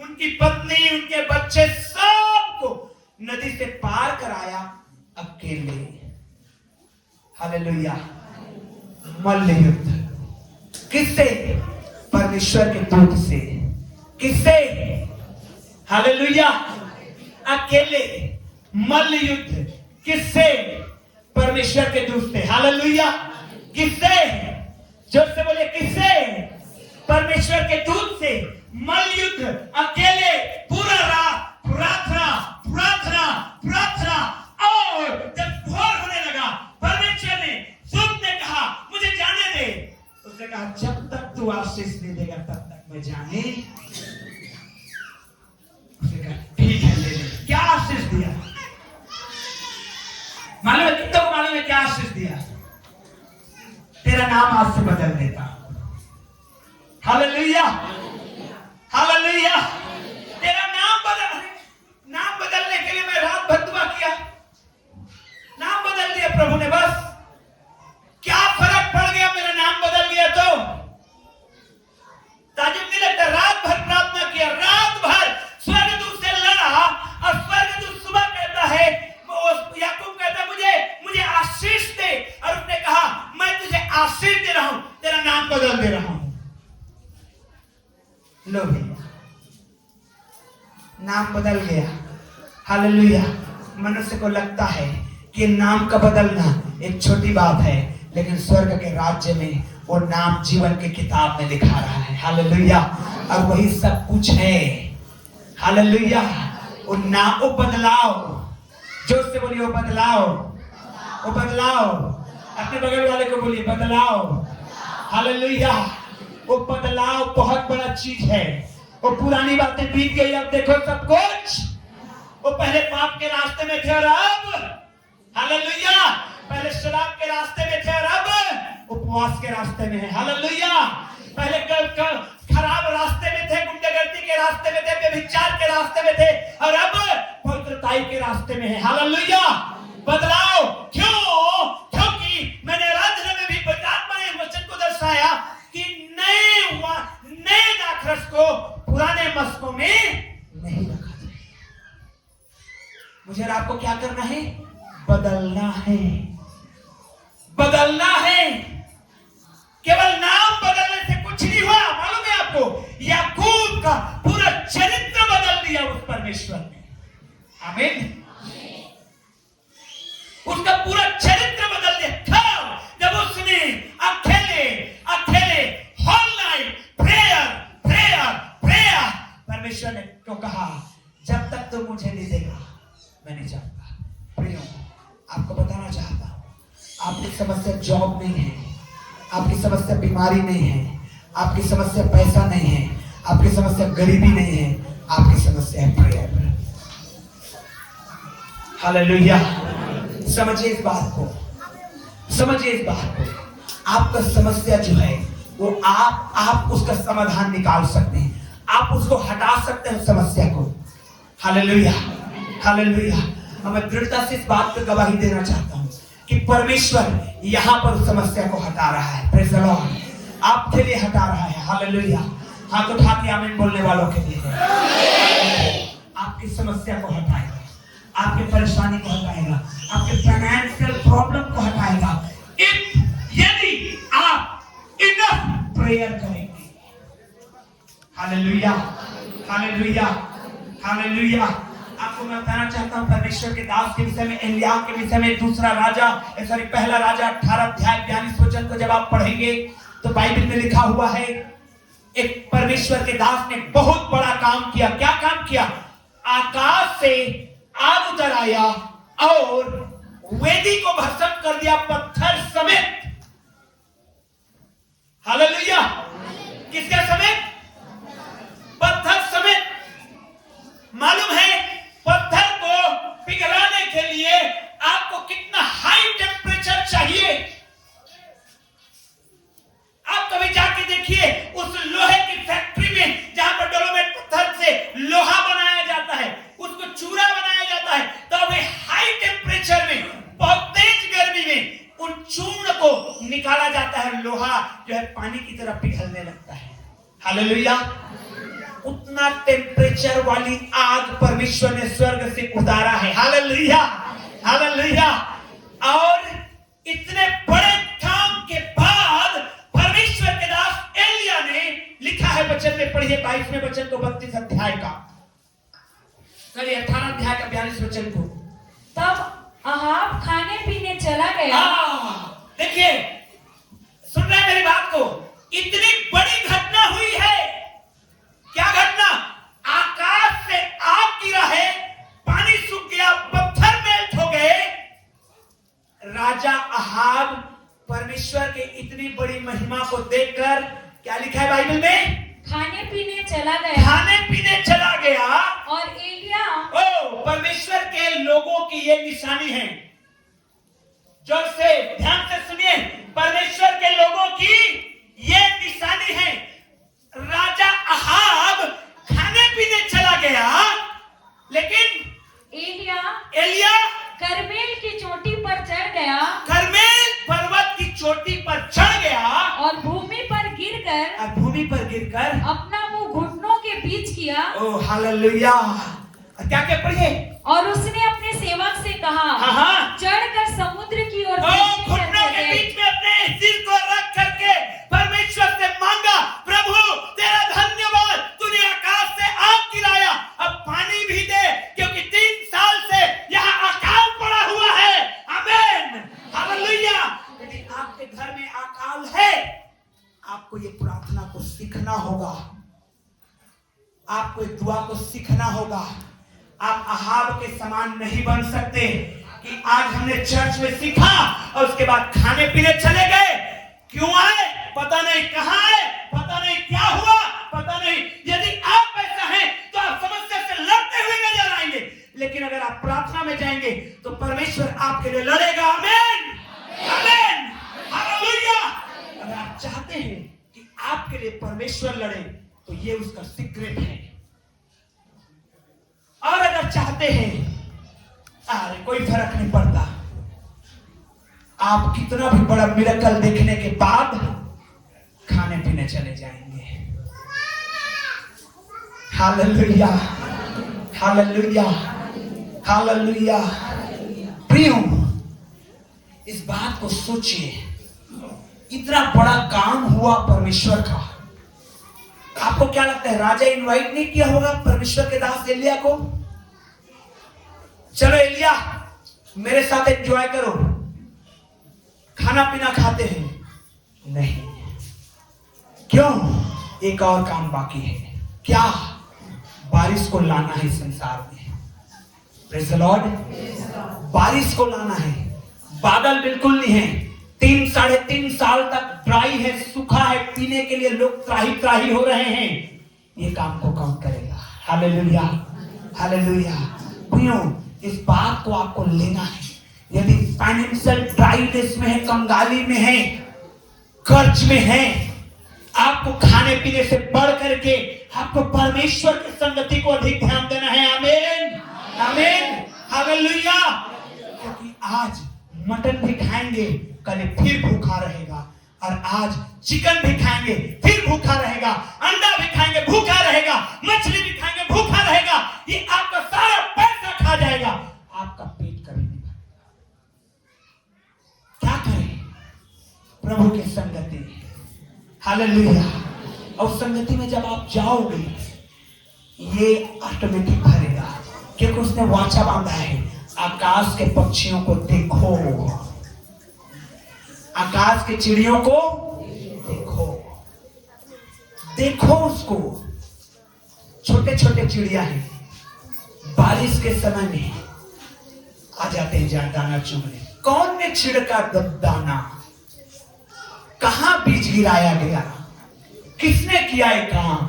S1: उनकी पत्नी उनके बच्चे सबको नदी से पार कराया अकेले। हालेलुया। मल्ल युद्ध किससे? परमेश्वर के दूत से। किससे? हालेलुया। अकेले मल्ल युद्ध किससे? परमेश्वर के दूत से। हालेलुया। किससे? जोर से बोले किससे? परमेश्वर के दूत से मल्ल युद्ध अकेले पूरा रात प्रार्थना प्रार्थना प्रार्थना। और जब भोर होने लगा परमेश्वर ने दूत ने कहा मुझे जाने दे। उसने कहा जब तक तू आशीष नहीं देगा तब तक मैं जाने। उसने कहा ठीक है ले ले। क्या आशीष दिया मालूम है? कितना मालूम है क्या आशीष दिया? तेरा नाम आज से बदल देता। Hallelujah, hallelujah. तेरा नाम बदलने के लिए मैं रात भर दुआ किया, नाम बदल दिया प्रभु ने। बस क्या फर्क पड़ गया, मेरा नाम बदल गया तो ताजुब नहीं लगता। रात भर प्रार्थना किया, रात भर स्वर्गदूत से लड़ा और स्वर्गदूत सुबह कहता है, याकूब कहता मुझे आशीष दे। और उसने कहा मैं तुझे आशीष दे रहा हूं, तेरा नाम बदल दे रहा हूं। लो भैया नाम बदल गया। हालेलुया। मनुष्य को लगता है कि नाम का बदलना एक छोटी बात है, लेकिन स्वर्ग के राज्य में वो नाम जीवन की किताब में लिखा रहा है। हालेलुया। और वही सब कुछ है। हालेलुया। वो बदलाव, जोर से बोलिए वो बदलाव। वो बदलाव। अपने बगल वाले को बोलिए बदलाव। हालेलुया। वो बदलाव बहुत बड़ा चीज है। वो पुरानी बातें बीत गई, अब देखो सब कुछ। वो पहले पाप के रास्ते में थे और अब हालेलुया, पहले शराब के रास्ते में थे और अब उपवास के रास्ते में है। हालेलुया। पहले खराब रास्ते में थे, गुंडागर्दी के रास्ते में थे, व्यभिचार के रास्ते में थे और अब पवित्रताई के रास्ते में है। हालेलुया। बदलाव क्यों? क्योंकि मैंने आराधना में भी परमात्मा ने वचन को दर्शाया कि नए दाखरस को पुराने मस्कों में नहीं रखा जाए। मुझे और आपको क्या करना है? बदलना है। बदलना है। केवल नाम बदलने से कुछ नहीं हुआ। मालूम है आपको, याकूब का पूरा चरित्र बदल दिया उस परमेश्वर ने। आमीन। उसका पूरा चरित्र बदल दिया। कब? जब उसने अकेले whole night prayer prayer prayer परमेश्वर ने क्यों कहा, जब तक तो मुझे नहीं देगा मैं नहीं जाऊंगा। प्रियो, आपको बताना चाहता हूं, आपकी समस्या जॉब नहीं है, आपकी समस्या बीमारी नहीं है, आपकी समस्या पैसा नहीं है, आपकी समस्या गरीबी नहीं है, आपकी समस्या है प्रेयर। हालेलुया। समझिए इस बात को, समझिए इस बात को। आपका समस्या जो है वो आप उसका समाधान निकाल सकते हैं, आप उसको हटा सकते हैं समस्या को। हालेलुया। हालेलुया। मैं दृढ़ता से इस बात पर गवाही देना चाहता हूं कि परमेश्वर यहां पर उस समस्या को हटा रहा है। Praise the Lord. आपके लिए हटा रहा है। हालेलुया। हाथ उठा के आमीन बोलने वालों के लिए आपकी समस्या को हटाएगा, आपकी परेशानी को हटाएगा, आपके फाइनेंशियल प्रॉब्लम को हटाएगा यदि आप इनफ प्रेयर करेंगे। हालेलुया। हालेलुया। हालेलुया। आपको मैं बताना चाहता हूं परमेश्वर के दास के विषय में, एलिय्याह के विषय में। पहला राजा 18 अध्याय 42 वचन को जब आप पढ़ेंगे तो बाइबल में लिखा हुआ है, एक परमेश्वर के दास ने बहुत बड़ा काम किया। क्या काम किया? आकाश से आग उतर आया और वेदी को भस्म कर दिया पत्थर समेत। हालेलुया। किसके समेत? पत्थर समेत। मालूम है पत्थर को पिघलाने के लिए आपको कितना हाई टेम्परेचर चाहिए? आप कभी जाके देखिए उस लोहे की फैक्ट्री में जहां पर डोलोमाइट पत्थर से लोहा बनाया जाता है, उसको चूरा बनाया जाता है, तो वे हाई टेम्परेचर में, बहुत तेज गर्मी में उन चूर्ण को निकाला जाता है। लोहा जो है पानी की तरह पिघलने लगता है। हालेलुया। उतना टेम्परेचर वाली आग परमेश्वर ने स्वर्ग से उतारा है। हालेलुया। हालेलुया। और इतने बड़े काम के बाद परमेश्वर के दास एलिय्याह ने लिखा है वचन में, पढ़िए 22वें वचन को, 32 अध्याय का, चलिए 18 अध्याय का 42 वचन को।
S3: तब अहाब खाने पीने चला गया।
S1: देखिए, सुन रहे हैं मेरी बात को? इतनी बड़ी घटना हुई है। क्या घटना? आकाश से आग गिरा है, पानी सूख गया, पत्थर मेल्ट हो गए। राजा अहाब परमेश्वर के इतनी बड़ी महिमा को देखकर, क्या लिखा है बाइबल में?
S3: खाने पीने चला गया।
S1: खाने पीने चला गया।
S3: और एलिय्याह,
S1: परमेश्वर के लोगों की ये निशानी है। जोर से ध्यान से सुनिए, परमेश्वर के लोगों की ये निशानी है। राजा अहाब खाने पीने चला गया, लेकिन एलिय्याह
S3: करमेल की चोटी पर चढ़ गया।
S1: करमेल पर्वत की चोटी पर चढ़ गया
S3: और भूमि पर गिरकर अपना मुंह घुटनों के बीच किया।
S1: ओ हालेलुया। क्या क्या पढ़िए?
S3: और उसने अपने सेवक से कहा, चढ़कर समुद्र की ओर
S1: घुटनों के बीच में अपने सिर को रख करके परमेश्वर से मांगा, प्रभु तेरा धन्यवाद, तूने आकाश से आग गिराया, अब पानी भी दे, क्योंकि 3 साल से यहाँ अकाल पड़ा हुआ है। आमीन। हालेलुया। यदि आपके घर में अकाल है, आपको ये प्रार्थना को सीखना होगा, आपको इस दुआ को सीखना होगा। आप अहाब के समान नहीं बन सकते कि आज हमने चर्च में सीखा और उसके बाद खाने पीने चले गए। क्यों आए पता नहीं, कहां आए पता नहीं, क्या हुआ पता नहीं। यदि आप ऐसा हैं तो आप समस्या से लड़ते हुए नजर आएंगे, लेकिन अगर आप प्रार्थना में जाएंगे तो परमेश्वर आपके लिए लड़ेगा। आमीन, आमीन, हालेलुया। अगर आप चाहते हैं कि आपके लिए परमेश्वर लड़े तो ये उसका सीक्रेट है। और अगर चाहते हैं, अरे कोई फर्क नहीं पड़ता, आप कितना भी बड़ा मिरेकल देखने के बाद खाने पीने चले जाएंगे। Hallelujah, hallelujah, hallelujah. प्रियो, इस बात को सोचिए, इतना बड़ा काम हुआ परमेश्वर का। आपको क्या लगता है राजा इनवाइट नहीं किया होगा परमेश्वर के दास एलिया को? चलो एलिया मेरे साथ एंजॉय करो, खाना पीना खाते हैं। नहीं, क्यों? एक और काम बाकी है। क्या? बारिश को लाना है संसार में। Praise the Lord. बारिश को लाना है। बादल बिल्कुल नहीं है, 3-3.5 साल तक ड्राई है, सूखा है, पीने के लिए लोग त्राही त्राही हो रहे हैं। ये काम को कौन करेगा? Hallelujah, hallelujah. प्रियो, इस बात को आपको लेना है। यदि फाइनेंशियल ड्राइनेस में है, कंगाली में है, कर्ज में है, आपको खाने पीने से बढ़ करके आपको परमेश्वर की संगति को अधिक ध्यान देना है। आमीन, आमीन, हालेलुया। क्योंकि आज मटन भी खाएंगे, कल फिर भूखा रहेगा, और आज चिकन भी खाएंगे फिर भूखा रहेगा, अंडा भी खाएंगे भूखा रहेगा, मछली भी खाएंगे भूखा रहेगा। ये आपका सारा पैसा खा जाएगा, आपका पेट कभी नहीं भरेगा। क्या करें? प्रभु की संगति, हालेलुया। और संगति में जब आप जाओगे ये ऑटोमेटिक भरेगा, क्योंकि उसने वाचा बांधा है। आकाश के पक्षियों को देखो, आकाश के चिड़ियों को देखो, देखो उसको। छोटे छोटे चिड़िया हैं, बारिश के समय में आ जाते हैं जहां दाना चुगने। कौन ने छिड़का दाना? कहां बीज गिराया गया? किसने किया ये काम?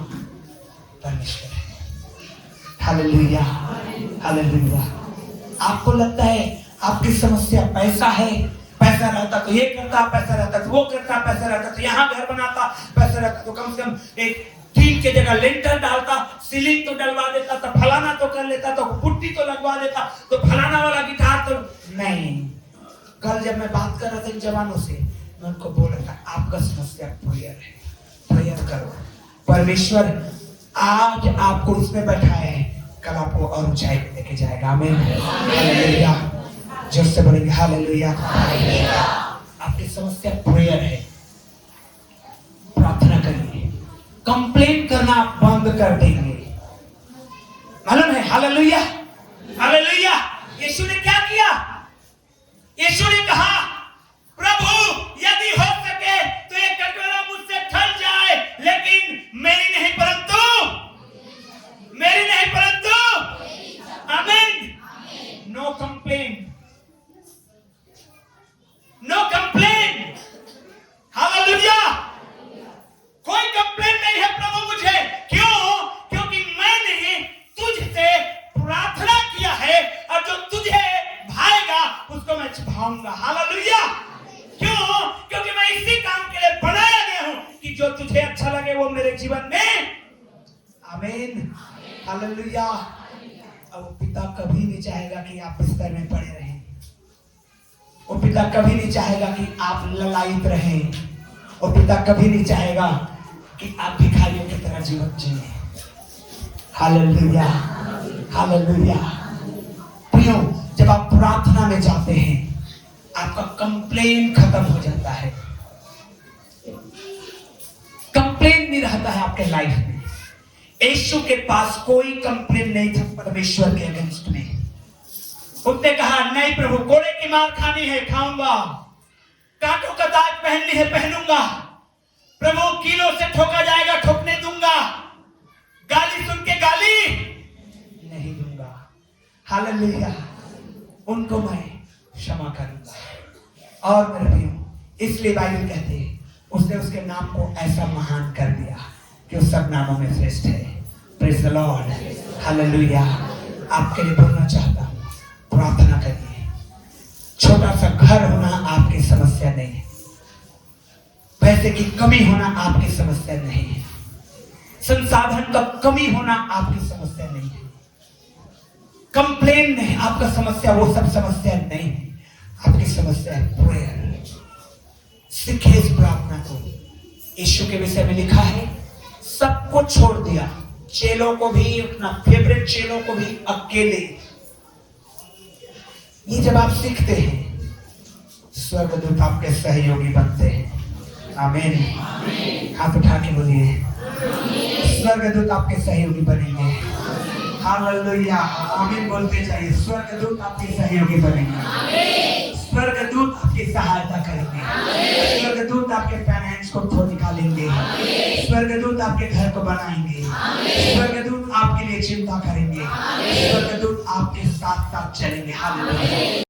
S1: परमेश्वर है। Hallelujah, hallelujah. आपको लगता है आपकी समस्या पैसा है, पैसा रहता तो ये करता, पैसा रहता तो वो करता, पैसा रहता तो यहाँ घर बनाता, पैसा रहता तो कम से कम एक टीन के जगह लेंटर डालता, सीलिंग तो डलवा देता, तो फलाना तो कर लेता, तो पुट्टी तो लगवा देता, तो फलाना वाला गिटार तो नहीं। कल जब मैं बात कर रहा था इन जवानों से, मैं उनको बोल रहा था आपका समस्या प्रेयर है, प्रेयर करो। परमेश्वर आज आपको इसमें बैठाया है, कल आपको और ऊंचाई पे लेके जाएगा। आमीन, हालेलुया। जोर से बोलेंगे हालेलुया। आपकी समस्या प्रेयर है, प्रार्थना करिए। कंप्लेन करना बंद कर देंगे, मालूम है? Hallelujah, hallelujah. यीशु ने क्या किया? यीशु ने कहा प्रभु यदि हो सके तो ये कटोरा मुझसे टल जाए, लेकिन मेरी नहीं परंतु आमीन। No complain, no complain. हालेलुया। कोई कंप्लेन नहीं है प्रभु मुझे। क्यों? क्योंकि मैंने तुझसे प्रार्थना किया है, और जो तुझे भाएगा उसको मैं छुपाऊंगा। हालेलुया। क्यों? क्योंकि मैं इसी काम के लिए बनाया गया हूं कि जो तुझे अच्छा लगे वो मेरे जीवन में। आमीन, हालेलुया। अब पिता कभी नहीं चाहेगा कि आप बिस्तर में पड़े रहें। वो पिता कभी नहीं चाहेगा कि आप ललायित रहें। वो पिता कभी नहीं चाहेगा कि आप भिखारियों की तरह जीवन जिए। Hallelujah, hallelujah. प्रियो, जब आप प्रार्थना में जाते हैं आपका कंप्लेन खत्म हो जाता है। कंप्लेन नहीं रहता है आपके लाइफ में। यीशु के पास कोई कंप्लेन नहीं था परमेश्वर के अगेंस्ट में। उसने कहा नहीं प्रभु, कोड़े की मार खानी है खाऊंगा, कांटों का ताज पहननी है पहनूंगा, प्रभु कीलों से ठोका जाएगा ठोकने दूंगा, गाली सुन के गाली नहीं दूंगा। हालेलुया। उनको मैं क्षमा करूंगा। और मेरे प्रियो, इसलिए बाइबल कहते हैं उसने उसके नाम को ऐसा महान कर दिया कि उस सब नामों में श्रेष्ठ है। Praise the Lord, hallelujah. आपके लिए बोलना चाहता हूँ, प्रार्थना करिए। छोटा सा घर होना आपकी समस्या नहीं है, पैसे की कमी होना आपकी समस्या नहीं है, संसाधन का कमी होना आपकी समस्या नहीं है, कंप्लेन नहीं आपका समस्या, वो सब समस्या नहीं है। आपकी समस्या है प्रेयर। सीखिए इस प्रार्थना को। यीशु के विषय में लिखा है सब कुछ छोड़ दिया, चेलों को भी, अपना फेवरेट चेलों को भी अकेले। ये जब आप सीखते हैं, स्वर्गदूत आपके सहयोगी बनते हैं। आमीन। हाथ उठा के बोलिए, स्वर्गदूत आपके सहयोगी बनेंगे। हालेलुया, आमीन बोलते जाइए। स्वर्गदूत आपके सहयोगी बनेंगे, स्वर्गदूत आपकी सहायता करेंगे, स्वर्गदूत आपके फाइनेंस को खो निकालेंगे, स्वर्गदूत आपके घर को बनाएंगे, स्वर्गदूत आपके लिए चिंता करेंगे, स्वर्गदूत आपके साथ साथ चलेंगे। हालेलुया।